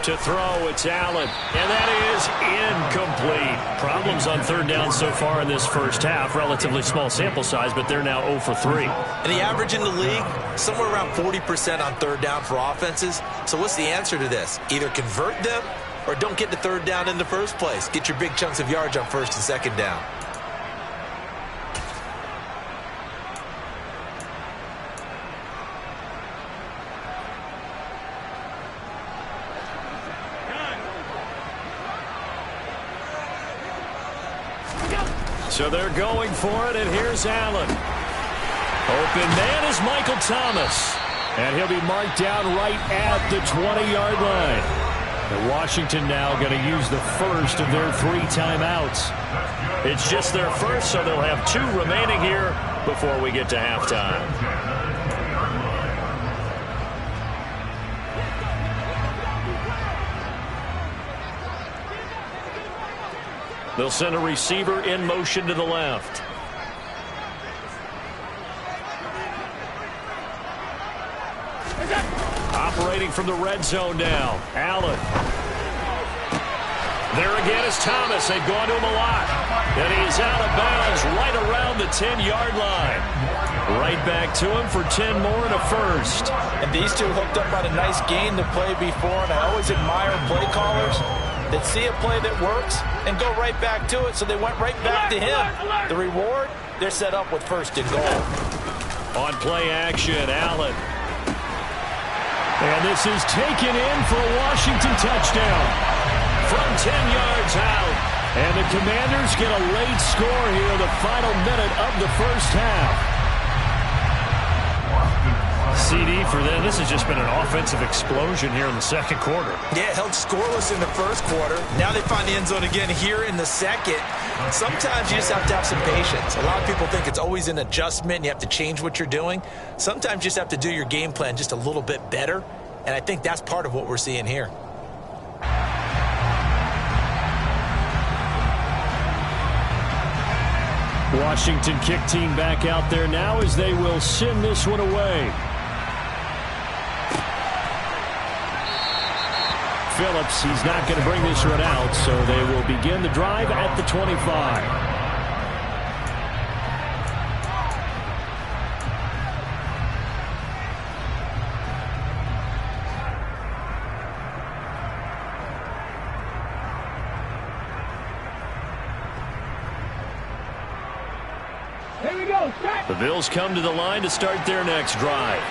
To throw, it's Allen, and that is incomplete. Problems on 3rd down so far in this first half. Relatively small sample size, but they're now 0 for 3. And the average in the league, somewhere around 40% on 3rd down for offenses. So what's the answer to this? Either convert them or don't get to 3rd down in the first place. Get your big chunks of yards on 1st and 2nd down. So they're going for it, and here's Allen. Open man is Michael Thomas. And he'll be marked down right at the 20-yard line. And Washington now going to use the first of their 3 timeouts. It's just their first, so they'll have 2 remaining here before we get to halftime. They'll send a receiver in motion to the left. Operating from the red zone now. Allen. There again is Thomas. They've gone to him a lot. And he's out of bounds right around the 10-yard line. Right back to him for 10 more and a first. And these two hooked up on a nice gain to play before, and I always admire play callers that see a play that works and go right back to it, so they went right back to him. The reward, they're set up with first and goal. On play action, Allen. And this is taken in for a Washington touchdown from 10 yards out. And the Commanders get a late score here in the final minute of the first half. CD for them. This has just been an offensive explosion here in the second quarter. Yeah, held scoreless in the first quarter. Now they find the end zone again here in the second. Sometimes you just have to have some patience. A lot of people think it's always an adjustment and you have to change what you're doing. Sometimes you just have to do your game plan just a little bit better, and I think that's part of what we're seeing here. Washington kick team back out there now as they will send this one away. Phillips, he's not going to bring this one out, so they will begin the drive at the 25. The Bills come to the line to start their next drive.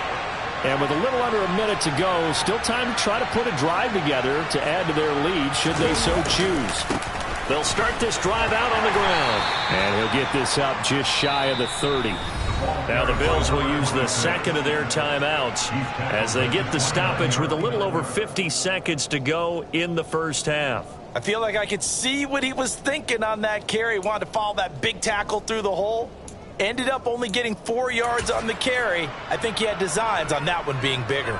And with a little under a minute to go, still time to try to put a drive together to add to their lead should they so choose. They'll start this drive out on the ground. And he'll get this up just shy of the 30. Now the Bills will use the second of their timeouts as they get the stoppage with a little over 50 seconds to go in the first half. I feel like I could see what he was thinking on that carry. Wanted to follow that big tackle through the hole. Ended up only getting 4 yards on the carry. I think he had designs on that one being bigger.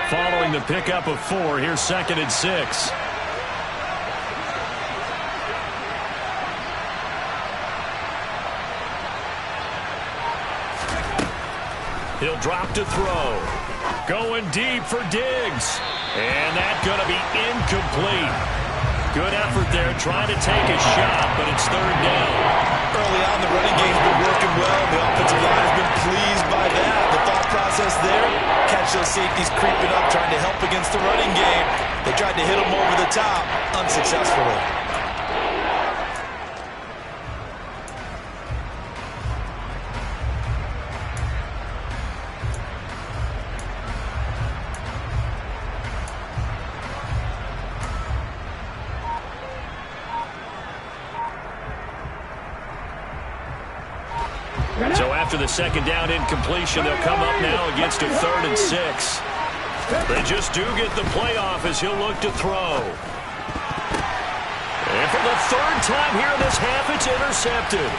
Following the pickup of 4, here's 2nd and 6. He'll drop to throw. Going deep for Diggs. And that's going to be incomplete. Good effort there trying to take a shot, but it's 3rd down. Early on, the running game's been working well. The offensive line has been pleased by that. The thought process there, catch those safeties creeping up, trying to help against the running game. They tried to hit them over the top, unsuccessfully. So after the 2nd down incompletion, they'll come up now against a 3rd and 6. They just do get the playoff as he'll look to throw. And for the 3rd time here in this half, it's intercepted.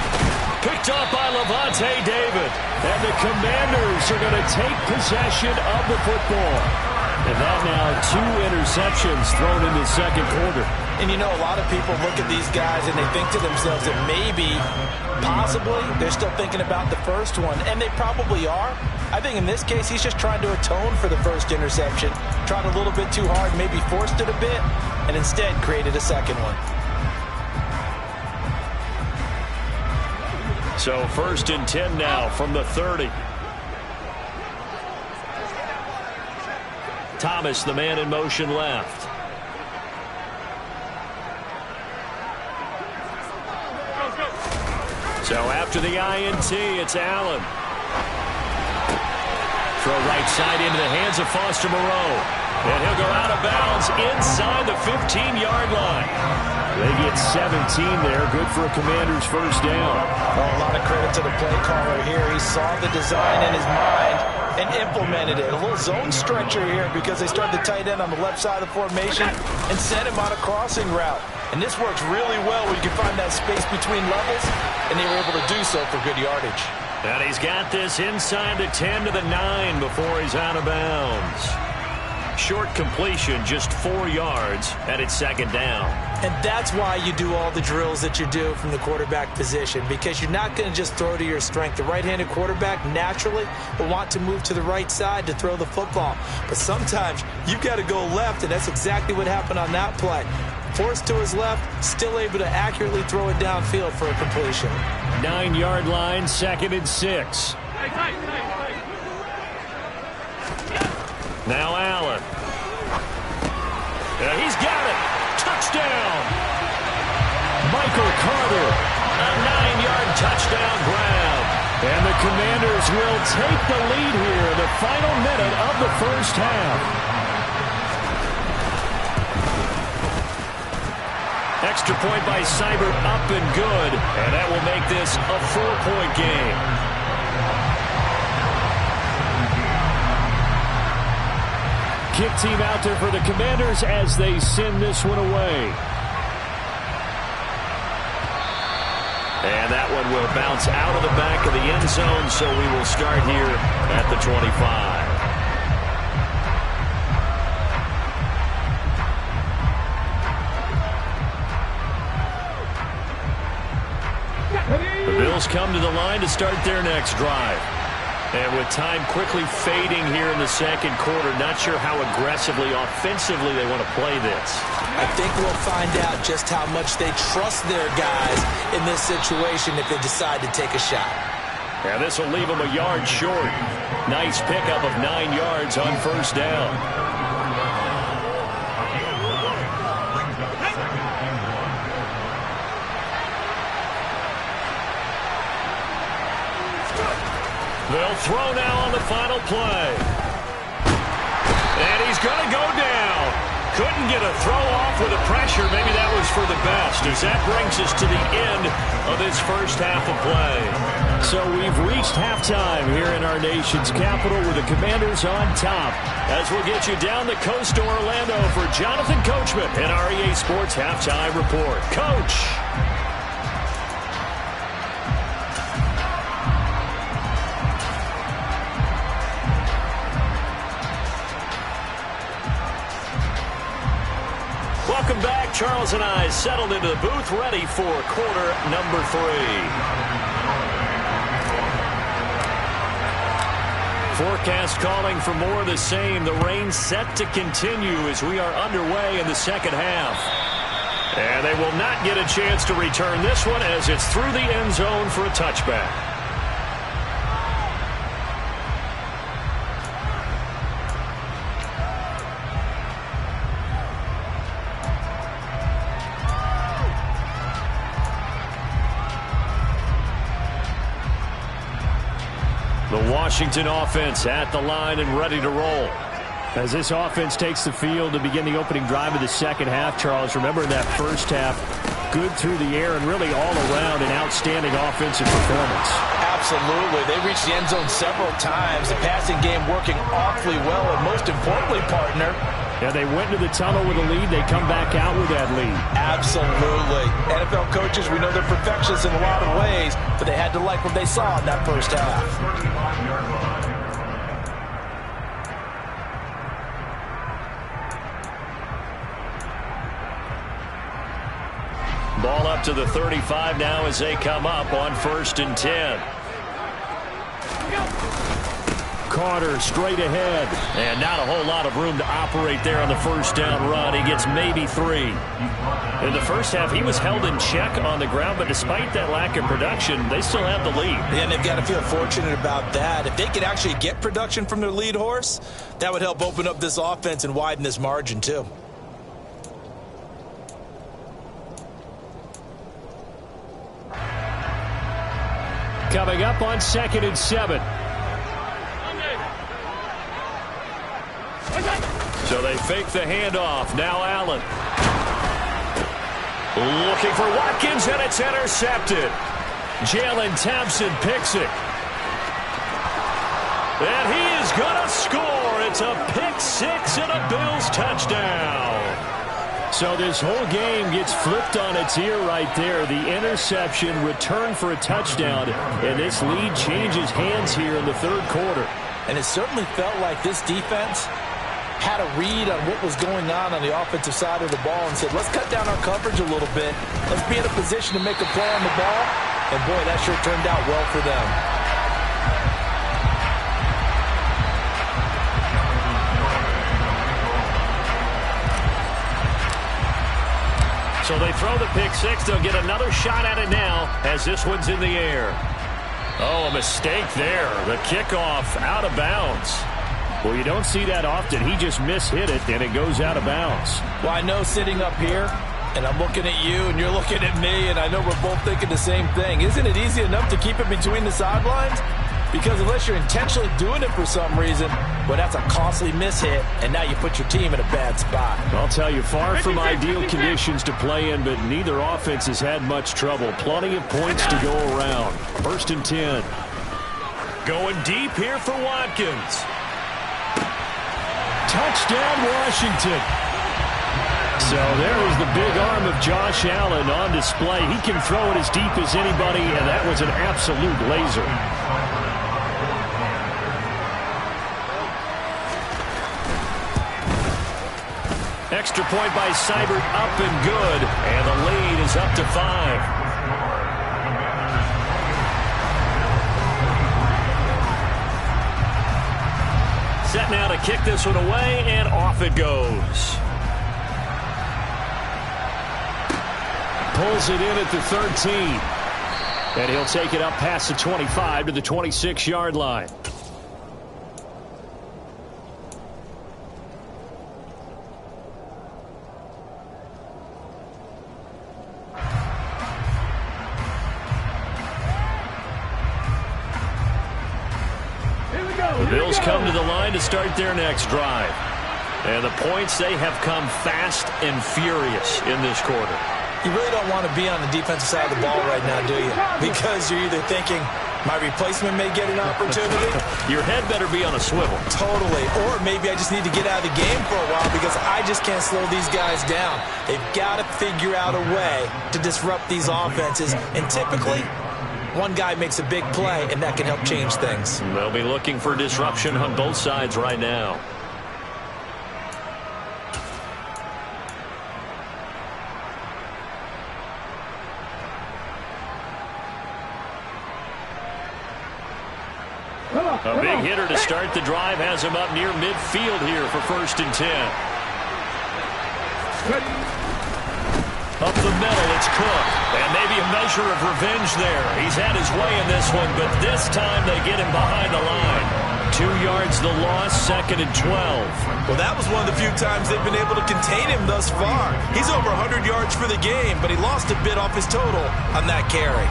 Picked up by Lavonte David. And the Commanders are going to take possession of the football. And that now 2 interceptions thrown in the second quarter. And you know, a lot of people look at these guys and they think to themselves that maybe, possibly, they're still thinking about the first one. And they probably are. I think in this case, he's just trying to atone for the first interception. Tried a little bit too hard, maybe forced it a bit, and instead created a second one. So 1st and 10 now from the 30. Thomas, the man in motion left. So after the INT, it's Allen. Throw right side into the hands of Foster Moreau. And he'll go out of bounds inside the 15-yard line. They get 17 there. Good for a Commander's first down. Well, a lot of credit to the play caller here. He saw the design in his mind and implemented it. A little zone stretcher here because they started the tight end on the left side of the formation and sent him on a crossing route. And this works really well when you can find that space between levels, and they were able to do so for good yardage. And he's got this inside the 10 to the 9 before he's out of bounds. Short completion, just 4 yards, and it's second down. And that's why you do all the drills that you do from the quarterback position, because you're not going to just throw to your strength. The right-handed quarterback naturally will want to move to the right side to throw the football. But sometimes you've got to go left, and that's exactly what happened on that play. Forced to his left, still able to accurately throw it downfield for a completion. 9-yard line, 2nd and 6. Now Allen. He's got it. Touchdown. Michael Carter. A 9-yard touchdown grab. And the Commanders will take the lead here in the final minute of the first half. Extra point by Seibert, up and good. And that will make this a 4-point game. Kick team out there for the Commanders as they send this one away. And that one will bounce out of the back of the end zone, so we will start here at the 25. The Bills come to the line to start their next drive. And with time quickly fading here in the second quarter, not sure how aggressively, offensively they want to play this. I think we'll find out just how much they trust their guys in this situation if they decide to take a shot. Yeah, this will leave them a yard short. Nice pickup of 9 yards on first down. They'll throw now on the final play. And he's going to go down. Couldn't get a throw off with the pressure. Maybe that was for the best, as that brings us to the end of this first half of play. So we've reached halftime here in our nation's capital with the Commanders on top. As we'll get you down the coast to Orlando for Jonathan Coachman and our EA Sports Halftime Report. Coach. Welcome back. Charles and I settled into the booth, ready for quarter number 3. Forecast calling for more of the same. The rain set to continue as we are underway in the second half. And they will not get a chance to return this one as it's through the end zone for a touchback. The Washington offense at the line and ready to roll. As this offense takes the field to begin the opening drive of the second half, Charles, remember in that first half, good through the air and really all around an outstanding offensive performance. Absolutely. They reached the end zone several times. The passing game working awfully well, and most importantly, partner, yeah, they went into the tunnel with a lead. They come back out with that lead. Absolutely. NFL coaches, we know they're perfectionists in a lot of ways, but they had to like what they saw in that first half. Ball up to the 35 now as they come up on 1st and 10. Carter straight ahead. And not a whole lot of room to operate there on the first down run. He gets maybe 3. In the first half, he was held in check on the ground, but despite that lack of production, they still have the lead. And they've got to feel fortunate about that. If they could actually get production from their lead horse, that would help open up this offense and widen this margin too. Coming up on 2nd and 7. So they fake the handoff. Now Allen. Looking for Watkins, and it's intercepted. Jalen Thompson picks it. And he is going to score. It's a pick 6 and a Bills touchdown. So this whole game gets flipped on its ear right there. The interception, return for a touchdown, and this lead changes hands here in the third quarter. And it certainly felt like this defense had a read on what was going on the offensive side of the ball and said, let's cut down our coverage a little bit. Let's be in a position to make a play on the ball. And, boy, that sure turned out well for them. So they throw the pick six. They'll get another shot at it now as this one's in the air. Oh, a mistake there. The kickoff out of bounds. Well, you don't see that often. He just mishit it, and it goes out of bounds. Well, I know sitting up here, and I'm looking at you, and you're looking at me, and I know we're both thinking the same thing. Isn't it easy enough to keep it between the sidelines? Because unless you're intentionally doing it for some reason, well, that's a costly mishit, and now you put your team in a bad spot. I'll tell you, far from ideal conditions to play in, but neither offense has had much trouble. Plenty of points to go around. 1st and 10. Going deep here for Watkins. Touchdown, Washington. So there is the big arm of Josh Allen on display. He can throw it as deep as anybody, and that was an absolute laser. Extra point by Seibert, up and good, and the lead is up to 5. Set now to kick this one away, and off it goes. Pulls it in at the 13. And he'll take it up past the 25 to the 26-yard line. The Bills come to the line to start their next drive. And the points, they have come fast and furious in this quarter. You really don't want to be on the defensive side of the ball right now, do you? Because you're either thinking, my replacement may get an opportunity. Your head better be on a swivel. Totally. Or maybe I just need to get out of the game for a while because I just can't slow these guys down. They've got to figure out a way to disrupt these offenses. And typically, one guy makes a big play, and that can help change things. They'll be looking for disruption on both sides right now. A big hitter to start the drive has him up near midfield here for 1st and 10. Up the middle, it's Cook. And maybe a measure of revenge there. He's had his way in this one, but this time they get him behind the line. 2 yards the loss, 2nd and 12. Well, that was one of the few times they've been able to contain him thus far. He's over 100 yards for the game, but he lost a bit off his total on that carry.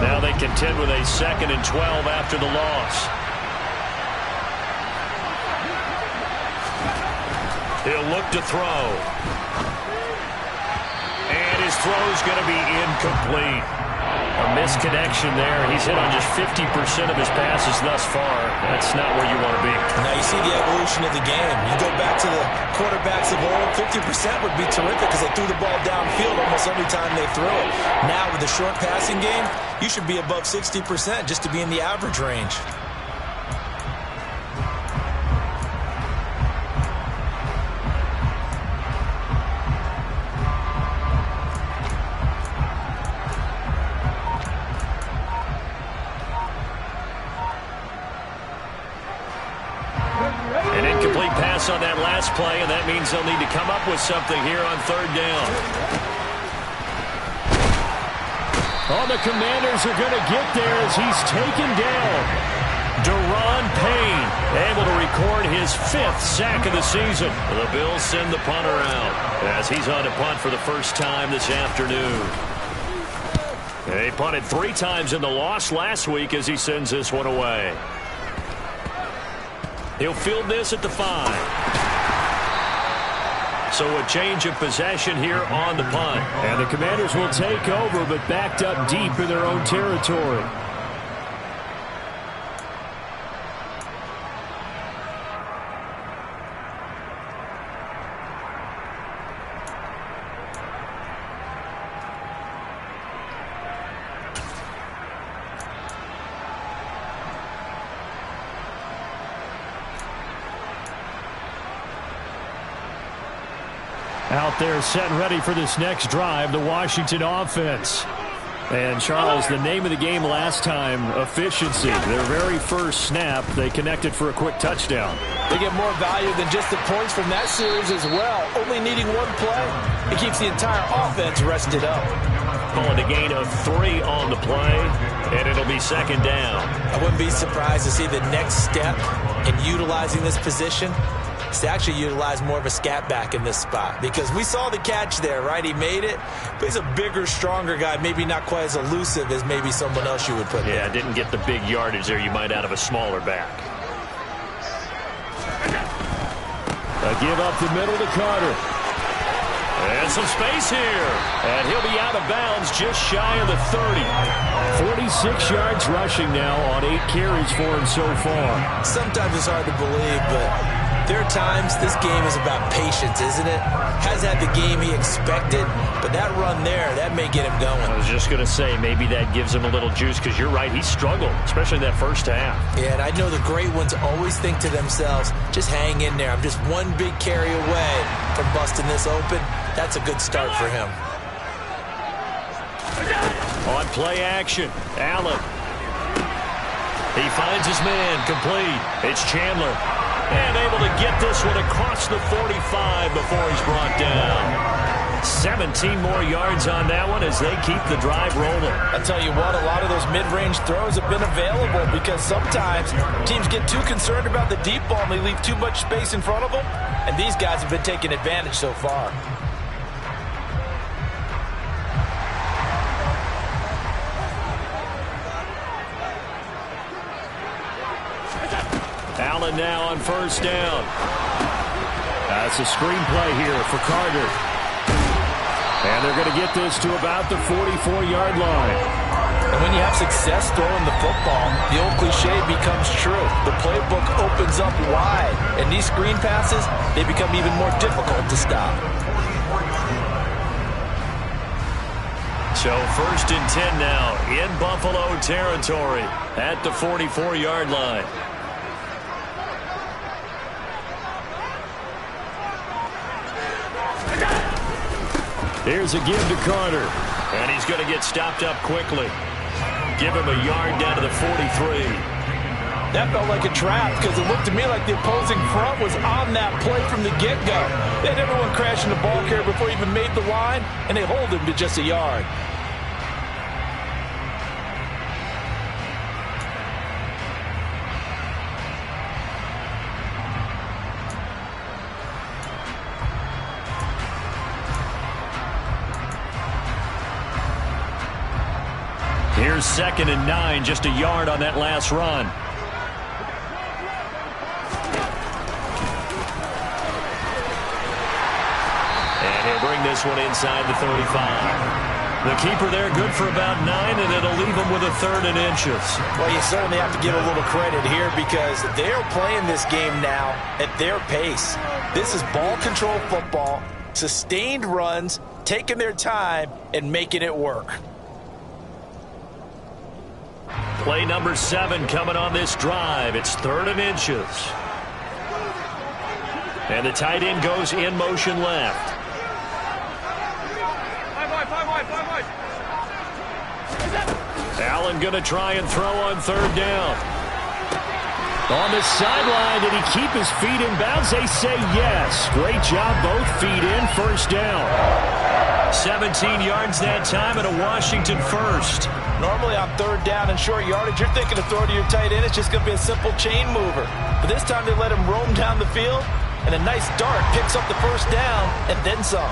Now they contend with a 2nd and 12 after the loss. He'll look to throw. And his throw's going to be incomplete. A misconnection there. He's hit on just 50% of his passes thus far. That's not where you want to be. Now you see the evolution of the game. You go back to the quarterbacks of old, 50% would be terrific because they threw the ball downfield almost every time they threw it. Now with the short passing game, you should be above 60% just to be in the average range. An incomplete pass on that last play, and that means they'll need to come up with something here on 3rd down. Oh, the Commanders are going to get there as he's taken down. Deron Payne able to record his 5th sack of the season. The Bills send the punter out as he's on to punt for the first time this afternoon. They punted 3 times in the loss last week as he sends this one away. He'll field this at the 5. So a change of possession here on the punt. And the Commanders will take over, but backed up deep in their own territory. out there set and ready for this next drive, the Washington offense. And, Charles, the name of the game last time, efficiency. Their very first snap, they connected for a quick touchdown. They get more value than just the points from that series as well. Only needing one play, it keeps the entire offense rested up. Calling a gain of 3 on the play, and it'll be second down. I wouldn't be surprised to see the next step in utilizing this position is to actually utilize more of a scat back in this spot, because we saw the catch there, right? He made it, but he's a bigger, stronger guy, maybe not quite as elusive as maybe someone else you would put there. Yeah, didn't get the big yardage there you might out of a smaller back. A give up the middle to Carter. And some space here. And he'll be out of bounds just shy of the 30. 46 yards rushing now on 8 carries for him so far. Sometimes it's hard to believe, but there are times this game is about patience, isn't it? Has had the game he expected, but that run there, that may get him going. I was just going to say, maybe that gives him a little juice, because you're right, he struggled, especially in that first half. Yeah, and I know the great ones always think to themselves, just hang in there. I'm just one big carry away from busting this open. That's a good start for him. On play action, Allen. He finds his man, complete. It's Chandler. And able to get this one across the 45 before he's brought down. 17 more yards on that one as they keep the drive rolling. I tell you what, a lot of those mid-range throws have been available because sometimes teams get too concerned about the deep ball and they leave too much space in front of them. And these guys have been taking advantage so far. Allen now on first down. That's a screenplay here for Carter. And they're going to get this to about the 44-yard line. And when you have success throwing the football, the old cliche becomes true. The playbook opens up wide. And these screen passes, they become even more difficult to stop. So first and 10 now in Buffalo territory at the 44-yard line. Here's a give to Carter. And he's going to get stopped up quickly. Give him a yard down to the 43. That felt like a trap because it looked to me like the opposing front was on that play from the get-go. They had everyone crashing the ball carrier before he even made the line, and they hold him to just a yard. Here's 2nd and 9, just a yard on that last run. And he'll bring this one inside the 35. The keeper there good for about 9, and it'll leave him with a 3rd and inches. Well, you certainly have to give a little credit here because they're playing this game now at their pace. This is ball control football, sustained runs, taking their time, and making it work. Play number 7 coming on this drive. It's 3rd and inches. And the tight end goes in motion left. Allen going to try and throw on 3rd down. On the sideline, did he keep his feet in bounds? They say yes. Great job, both feet in, 1st down. 17 yards that time and a Washington first. Normally on 3rd down and short yardage, you're thinking to throw to your tight end. It's just going to be a simple chain mover. But this time they let him roam down the field, and a nice dart picks up the 1st down and then some.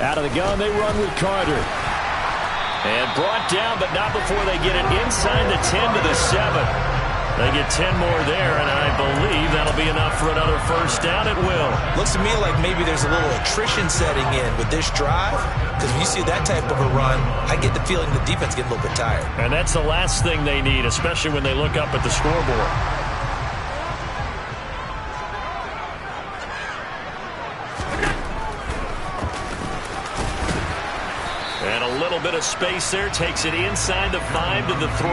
Out of the gun, they run with Carter. And brought down, but not before they get it inside the 10 to the 7. They get 10 more there, and I believe that'll be enough for another 1st down. It will. Looks to me like maybe there's a little attrition setting in with this drive, because when you see that type of a run, I get the feeling the defense gets a little bit tired. And that's the last thing they need, especially when they look up at the scoreboard. And a little bit of space there takes it inside the 5 to the 3.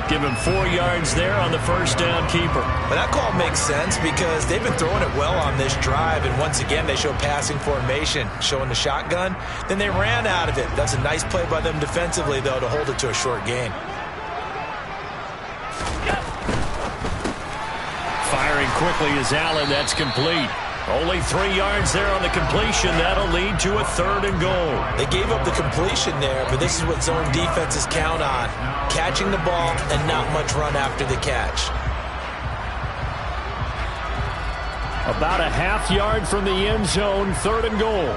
Give him 4 yards there on the first down keeper. But that call makes sense because they've been throwing it well on this drive, and once again they show passing formation, showing the shotgun. Then they ran out of it. That's a nice play by them defensively, though, to hold it to a short gain. Firing quickly is Allen. That's complete. Only 3 yards there on the completion. That'll lead to a 3rd and goal. They gave up the completion there, but this is what zone defenses count on. Catching the ball and not much run after the catch. About a half yard from the end zone, 3rd and goal.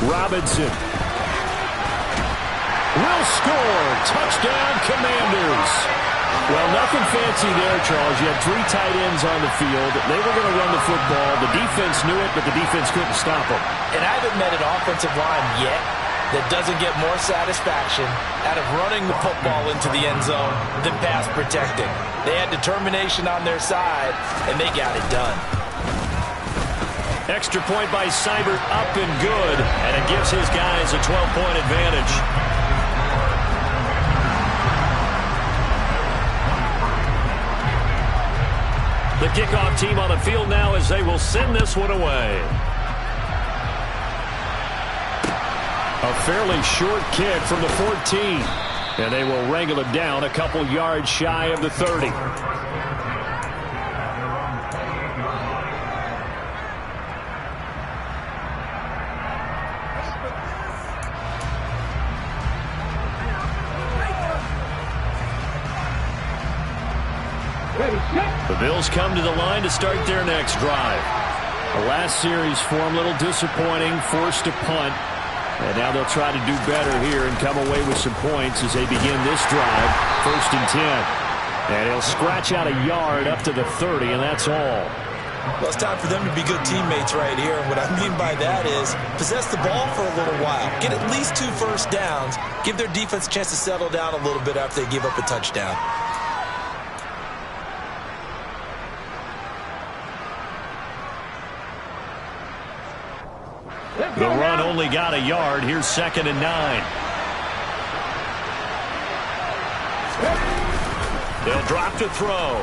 Robinson will score. Touchdown, Commanders. Well, nothing fancy there, Charles. You had 3 tight ends on the field. They were going to run the football. The defense knew it, but the defense couldn't stop them. And I haven't met an offensive line yet that doesn't get more satisfaction out of running the football into the end zone than pass protecting. They had determination on their side, and they got it done. Extra point by Seibert, up and good, and it gives his guys a 12-point advantage. The kickoff team on the field now as they will send this one away. A fairly short kick from the 14, and they will wrangle it down a couple yards shy of the 30. The Bills come to the line to start their next drive. The last series for them, a little disappointing, forced to punt. And now they'll try to do better here and come away with some points as they begin this drive, 1st and 10. And he'll scratch out a yard up to the 30, and that's all. Well, it's time for them to be good teammates right here. And what I mean by that is possess the ball for a little while. Get at least 2 first downs. Give their defense a chance to settle down a little bit after they give up a touchdown. The run only got a yard. Here's 2nd and 9. They'll drop to throw.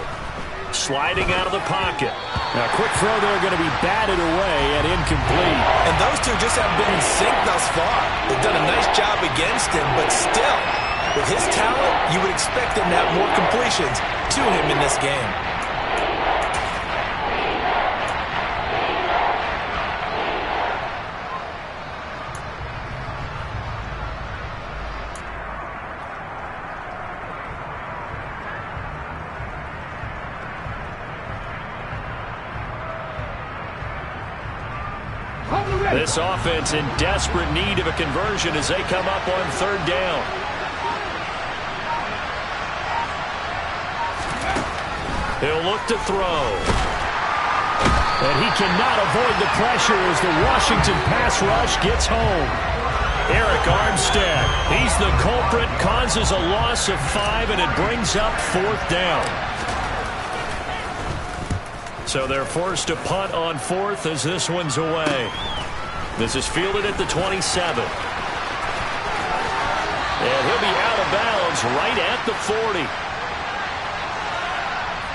Sliding out of the pocket. Now, a quick throw there going to be batted away and incomplete. And those two just haven't been in sync thus far. They've done a nice job against him, but still, with his talent, you would expect them to have more completions to him in this game. This offense in desperate need of a conversion as they come up on 3rd down. He'll look to throw. And he cannot avoid the pressure as the Washington pass rush gets home. Eric Armstead, he's the culprit, causes a loss of 5, and it brings up 4th down. So they're forced to punt on 4th as this one's away. This is fielded at the 27. And he'll be out of bounds right at the 40.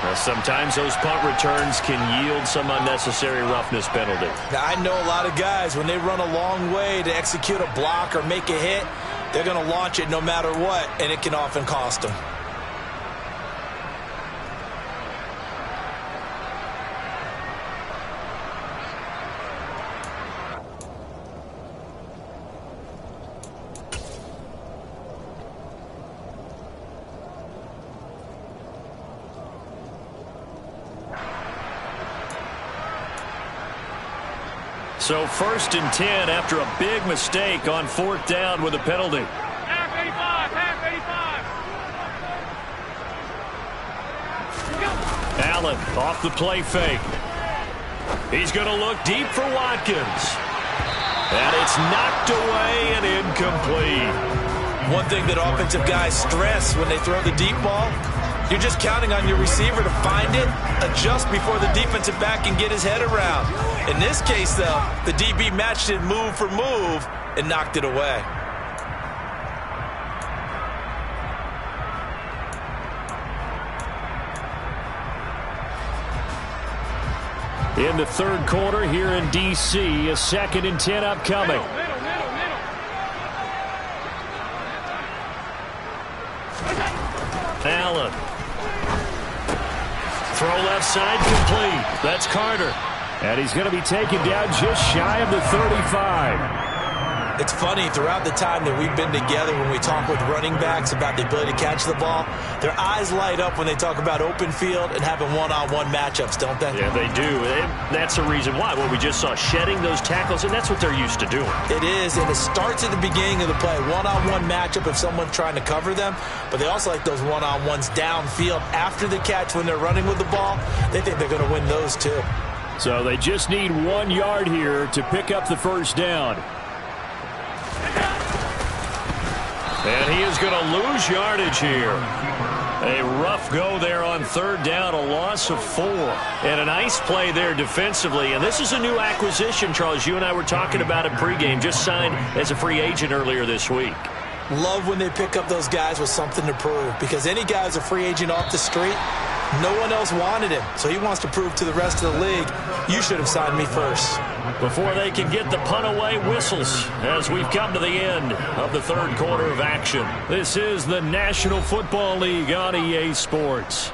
Well, sometimes those punt returns can yield some unnecessary roughness penalty. Now, I know a lot of guys, when they run a long way to execute a block or make a hit, they're going to launch it no matter what, and it can often cost them. So 1st and 10 after a big mistake on 4th down with a penalty. Half 85. Allen off the play fake. He's going to look deep for Watkins. And it's knocked away and incomplete. One thing that offensive guys stress when they throw the deep ball, You're just counting on your receiver to find it, adjust before the defensive back can get his head around. In this case, though, the DB matched it move for move and knocked it away. In the third quarter here in D.C., a 2nd and 10 upcoming. Allen. Throw left side complete. That's Carter. And he's going to be taken down just shy of the 35. It's funny, throughout the time that we've been together, when we talk with running backs about the ability to catch the ball, their eyes light up when they talk about open field and having one-on-one matchups, don't they? Yeah, they do. And that's the reason why. Well, we just saw shedding those tackles, and that's what they're used to doing. It is, and it starts at the beginning of the play. One-on-one matchup if someone's trying to cover them, but they also like those one-on-ones downfield after the catch when they're running with the ball. They think they're going to win those too. So they just need 1 yard here to pick up the first down. And he is going to lose yardage here. A rough go there on third down, a loss of 4. And a nice play there defensively. And this is a new acquisition, Charles. You and I were talking about it pregame. Just signed as a free agent earlier this week. Love when they pick up those guys with something to prove. Because any guy who's a free agent off the street, no one else wanted him. So he wants to prove to the rest of the league, you should have signed me first. Before they can get the punt away, whistles as we've come to the end of the third quarter of action. This is the National Football League on EA Sports.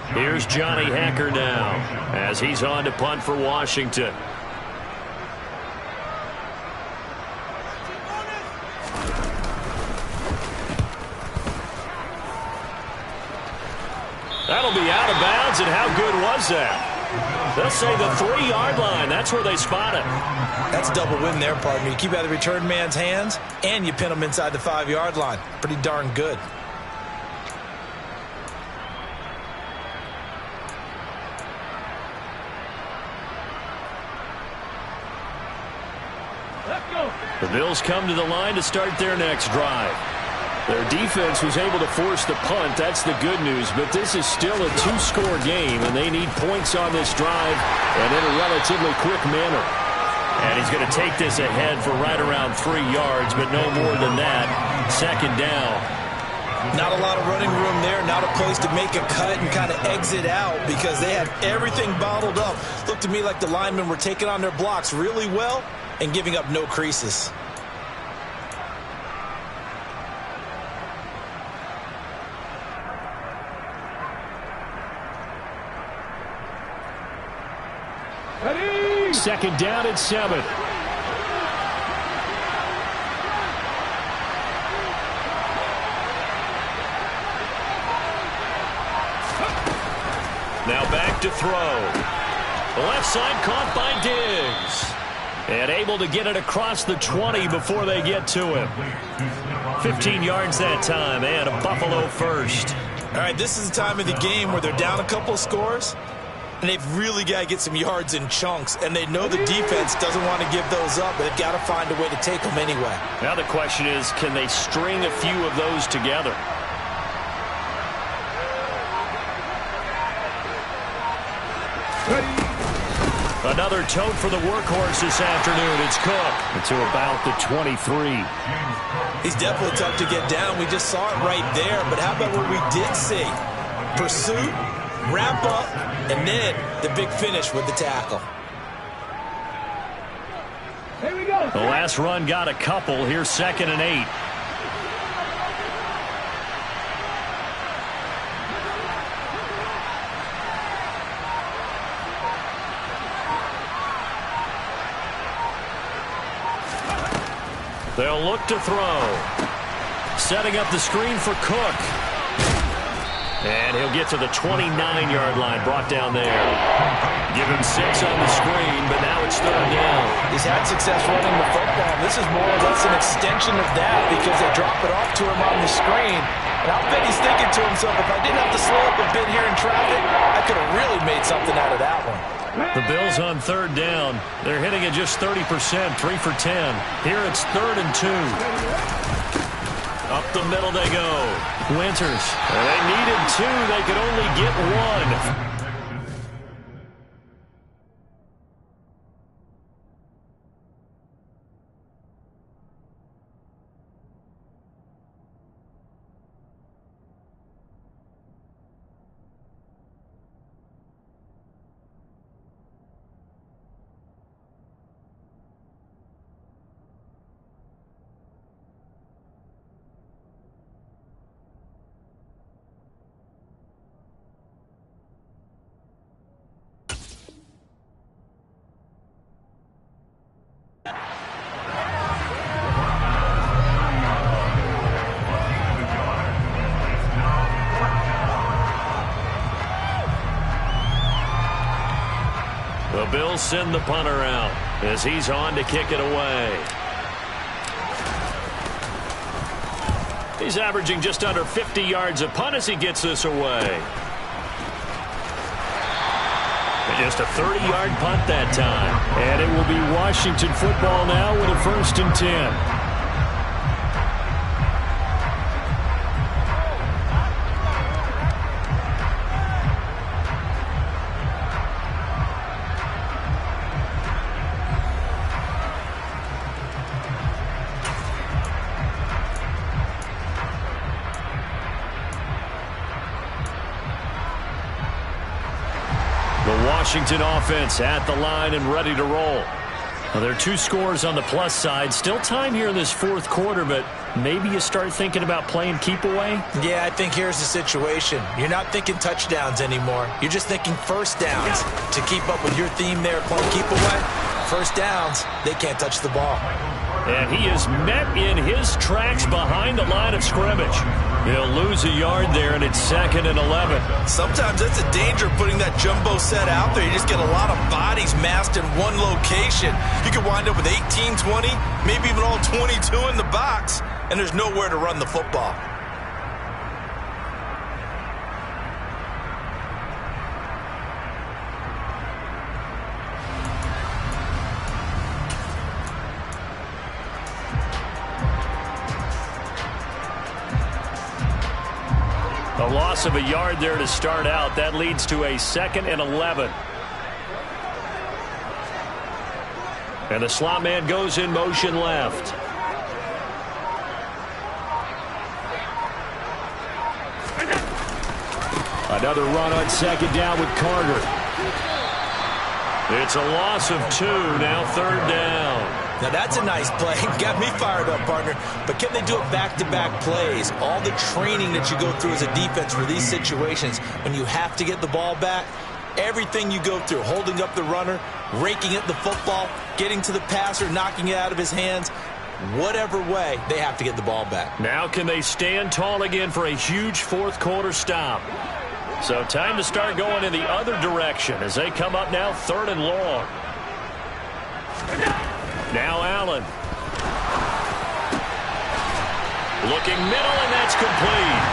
Here's Johnny Hekker now as he's on to punt for Washington. That'll be out of bounds, and how good was that? They'll say the 3-yard line. That's where they spot it. That's a double win there, partner. You keep out of the return man's hands, and you pin him inside the 5-yard line. Pretty darn good. The Bills come to the line to start their next drive. Their defense was able to force the punt. That's the good news. But this is still a 2-score game, and they need points on this drive and in a relatively quick manner. And he's going to take this ahead for right around 3 yards, but no more than that. 2nd down. Not a lot of running room there. Not a place to make a cut and kind of exit out because they had everything bottled up. Looked to me like the linemen were taking on their blocks really well and giving up no creases. Ready? 2nd down and 7. Now back to throw. The left side caught by Diggs. And able to get it across the 20 before they get to him. 15 yards that time, and a Buffalo first. All right, this is the time of the game where they're down a couple of scores, and they've really got to get some yards in chunks, and they know the defense doesn't want to give those up, but they've got to find a way to take them anyway. Now the question is, can they string a few of those together? Another tote for the workhorse this afternoon. It's Cook to about the 23. He's definitely tough to get down. We just saw it right there. But how about what we did see? Pursuit, wrap up, and then the big finish with the tackle. Here we go. The last run got a couple. Here's 2nd and 8. They'll look to throw. Setting up the screen for Cook. And he'll get to the 29-yard line, brought down there. Give him 6 on the screen, but now it's 3rd down. He's had success running the football. This is more or less an extension of that because they drop it off to him on the screen. And I'll bet he's thinking to himself, if I didn't have to slow up a bit here in traffic, I could have really made something out of that one. The Bills on 3rd down. They're hitting at just 30%, 3 for 10. Here it's 3rd and 2. Up the middle they go. Winters. They needed 2. They could only get 1. The Bills send the punter out as he's on to kick it away. He's averaging just under 50 yards a punt as he gets this away. Just a 30-yard punt that time. And it will be Washington football now with a 1st and 10. Washington offense at the line and ready to roll. Well, there are 2 scores on the plus side. Still time here in this 4th quarter, but maybe you start thinking about playing keep away? Yeah, I think here's the situation. You're not thinking touchdowns anymore. You're just thinking first downs. To keep up with your theme there, playing keep away, first downs, they can't touch the ball. And he is met in his tracks behind the line of scrimmage. He'll lose a yard there, and it's 2nd and 11. Sometimes that's a danger putting that jumbo set out there. You just get a lot of bodies massed in one location. You could wind up with 18, 20, maybe even all 22 in the box, and there's nowhere to run the football. A loss of a yard there to start out. That leads to a 2nd and 11. And the slot man goes in motion left. Another run on 2nd down with Carter. It's a loss of 2, now 3rd down. Now that's a nice play. Got me fired up, partner. But can they do it back-to-back plays? All the training that you go through as a defense for these situations, when you have to get the ball back, everything you go through, holding up the runner, raking at the football, getting to the passer, knocking it out of his hands, whatever way, they have to get the ball back. Now can they stand tall again for a huge 4th quarter stop? So time to start going in the other direction as they come up now 3rd and long. Now Allen. Looking middle, and that's complete.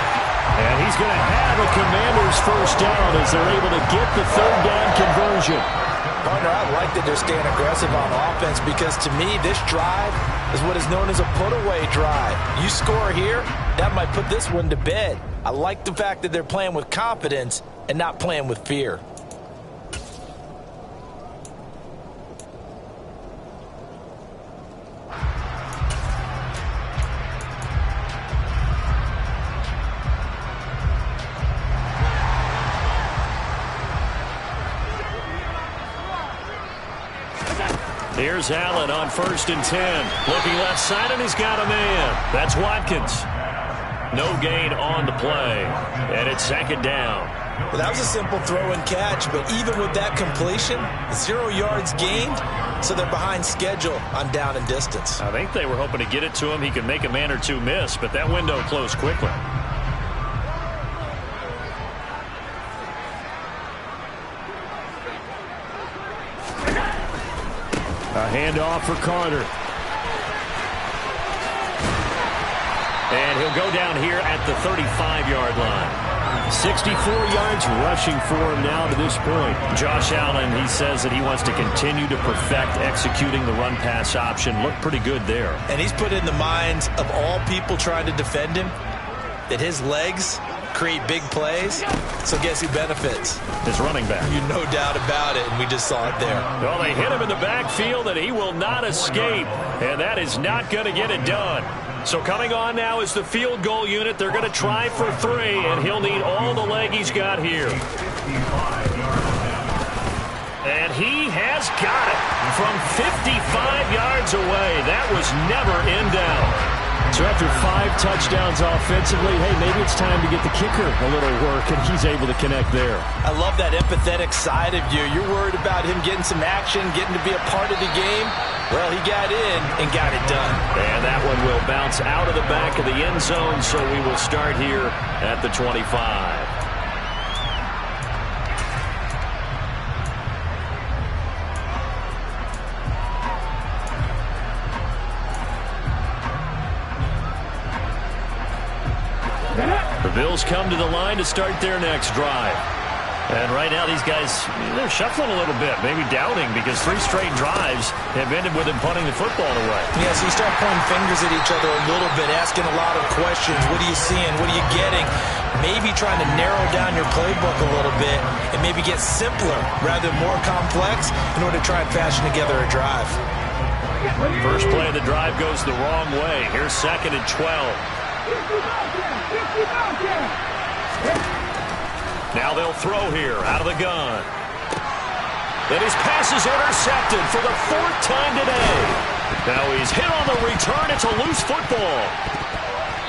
And he's going to have a Commanders first down as they're able to get the 3rd down conversion. Partner, I like that they're staying aggressive on offense because to me, this drive is what is known as a put-away drive. You score here, that might put this one to bed. I like the fact that they're playing with confidence and not playing with fear. Here's Allen on 1st and 10. Looking left side, and he's got a man. That's Watkins. No gain on the play. And it's 2nd down. Well, that was a simple throw and catch, but even with that completion, 0 yards gained, so they're behind schedule on down and distance. I think they were hoping to get it to him. He could make a man or two miss, but that window closed quickly. A handoff for Carter. And he'll go down here at the 35-yard line. 64 yards rushing for him now to this point. Josh Allen, he says that he wants to continue to perfect executing the run-pass option. Looked pretty good there. And he's put in the minds of all people trying to defend him that his legs create big plays. So guess who benefits? His running back. You no doubt about it, and we just saw it there. Well, they hit him in the backfield, and he will not escape. And that is not going to get it done. So coming on now is the field goal unit. They're going to try for 3, and he'll need all the leg he's got here. And he has got it from 55 yards away. That was never in doubt. So after 5 touchdowns offensively, hey, maybe it's time to get the kicker a little work, and he's able to connect there. I love that empathetic side of you. You're worried about him getting some action, getting to be a part of the game. Well, he got in and got it done. And that one will bounce out of the back of the end zone, so we will start here at the 25. The Bills come to the line to start their next drive. And right now these guys, they're shuffling a little bit, maybe doubting, because 3 straight drives have ended with them punting the football away. Yeah, so you start pointing fingers at each other a little bit, asking a lot of questions. What are you seeing? What are you getting? Maybe trying to narrow down your playbook a little bit and maybe get simpler rather than more complex in order to try and fashion together a drive. First play of the drive goes the wrong way. Here's 2nd and 12. Now they'll throw here out of the gun. And his pass is intercepted for the 4th time today. Now he's hit on the return. It's a loose football.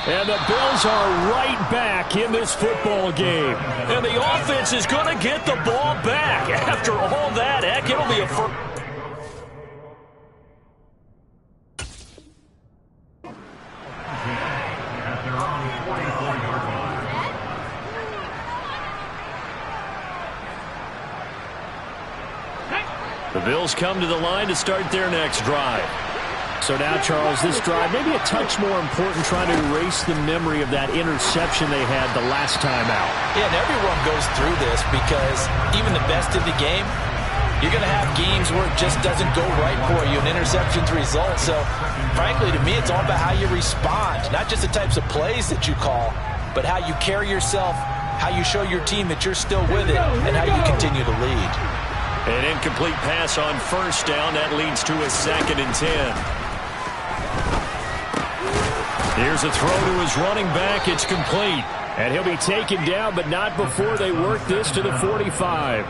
And the Bills are right back in this football game. And the offense is going to get the ball back. After all that, heck, it'll be a first. The Bills come to the line to start their next drive. So now, Charles, this drive maybe a touch more important, trying to erase the memory of that interception they had the last time out. Yeah, and everyone goes through this because even the best of the game, you're going to have games where it just doesn't go right for you, and interceptions result. So, frankly, to me, it's all about how you respond, not just the types of plays that you call, but how you carry yourself, how you show your team that you're still with it, and how you continue to lead. An incomplete pass on first down. That leads to a 2nd and 10. Here's a throw to his running back. It's complete. And he'll be taken down, but not before they work this to the 45.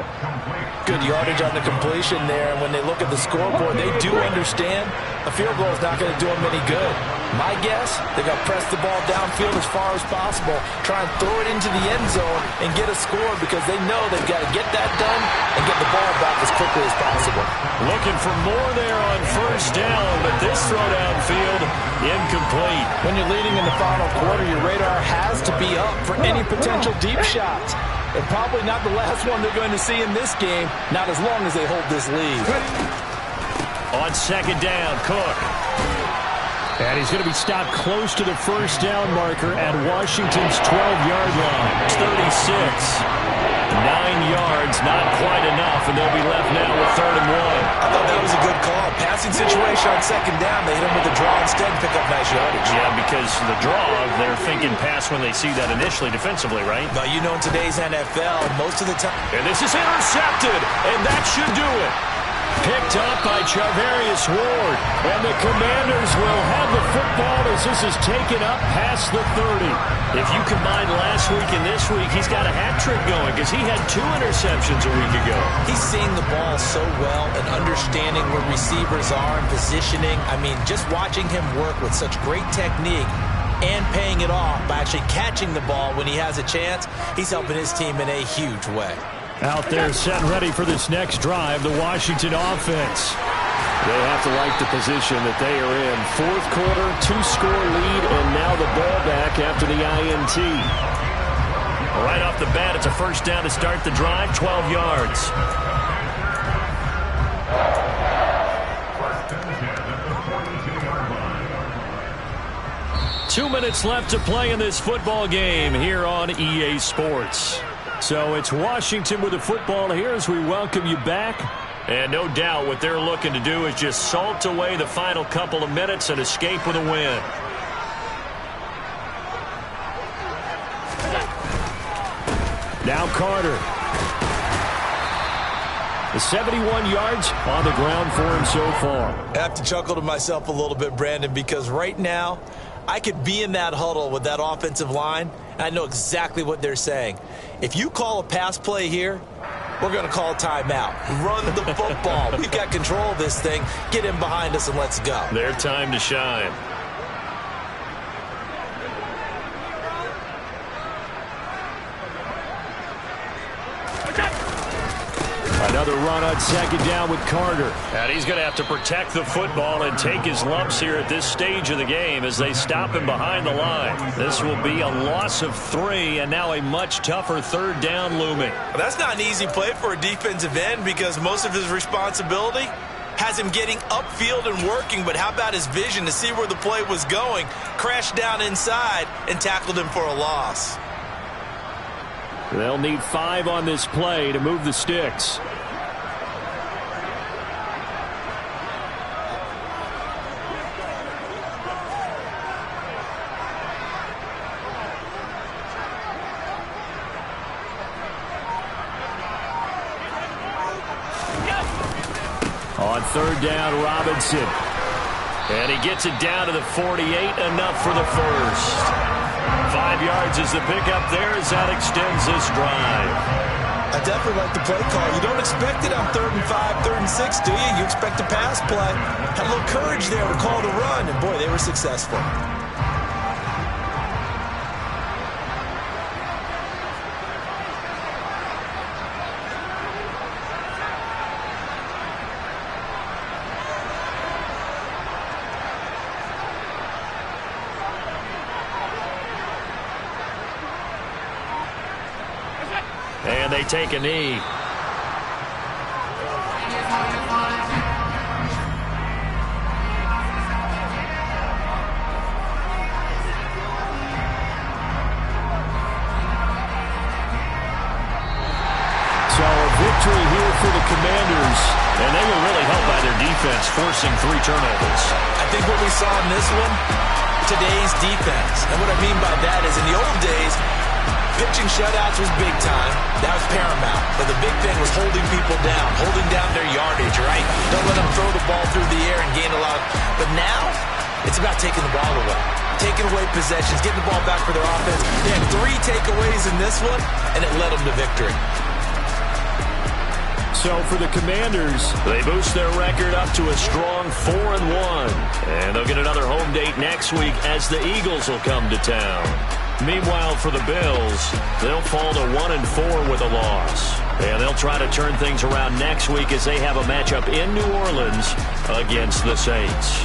Good yardage on the completion there. And when they look at the scoreboard, they do understand a field goal is not going to do them any good. My guess, they're going to press the ball downfield as far as possible, try and throw it into the end zone and get a score because they know they've got to get that done and get the ball back as quickly as possible. Looking for more there on first down, but this throw downfield, incomplete. When you're leading in the final quarter, your radar has to be up for any potential deep shots. And probably not the last one they're going to see in this game, not as long as they hold this lead. On 2nd down, Cook. And he's going to be stopped close to the first down marker at Washington's 12-yard line. 36. 9 yards, not quite enough, and they'll be left now with 3rd and 1. I thought that was a good call. Passing situation on 2nd down. They hit him with the draw instead and pick up nice yardage. Yeah, because the draw, they're thinking pass when they see that initially defensively, right? But you know in today's NFL, most of the time. And this is intercepted, and that should do it. Picked up by Charvarius Ward. And the Commanders will have the football as this is taken up past the 30. If you combine last week and this week, he's got a hat trick going because he had 2 interceptions a week ago. He's seeing the ball so well and understanding where receivers are and positioning. I mean, just watching him work with such great technique and paying it off by actually catching the ball when he has a chance, he's helping his team in a huge way. Out there set and ready for this next drive, the Washington offense. They have to like the position that they are in. 4th quarter, 2-score lead, and now the ball back after the INT. Right off the bat, it's a first down to start the drive, 12 yards. 2 minutes left to play in this football game here on EA Sports. So it's Washington with the football here as we welcome you back. And no doubt what they're looking to do is just salt away the final couple of minutes and escape with a win. Now Carter. The 71 yards on the ground for him so far. I have to chuckle to myself a little bit, Brandon, because right now I could be in that huddle with that offensive line, and I know exactly what they're saying. If you call a pass play here, we're going to call timeout. Run the football. We've got control of this thing. Get in behind us and let's go. Their time to shine. Another run on second down with Carter. And he's going to have to protect the football and take his lumps here at this stage of the game as they stop him behind the line. This will be a loss of 3 and now a much tougher third down looming. That's not an easy play for a defensive end because most of his responsibility has him getting upfield and working, but how about his vision to see where the play was going, crashed down inside, and tackled him for a loss. They'll need 5 on this play to move the sticks. On third down, Robinson. And he gets it down to the 48, enough for the first. 5 yards is the pickup there as that extends this drive. I definitely like the play call. You don't expect it on 3rd and 5, 3rd and 6, do you? You expect a pass play. Had a little courage there to call the run, and boy, they were successful. And they take a knee. So a victory here for the Commanders. And they were really helped by their defense, forcing 3 turnovers. I think what we saw in this one, today's defense. And what I mean by that is in the old days, pitching shutouts was big time. That was paramount. But the big thing was holding people down, holding down their yardage, right? Don't let them throw the ball through the air and gain a lot. But now, it's about taking the ball away. Taking away possessions, getting the ball back for their offense. They had 3 takeaways in this one, and it led them to victory. So for the Commanders, they boost their record up to a strong 4-1. And they'll get another home date next week as the Eagles will come to town. Meanwhile, for the Bills, they'll fall to 1-4 with a loss. And they'll try to turn things around next week as they have a matchup in New Orleans against the Saints.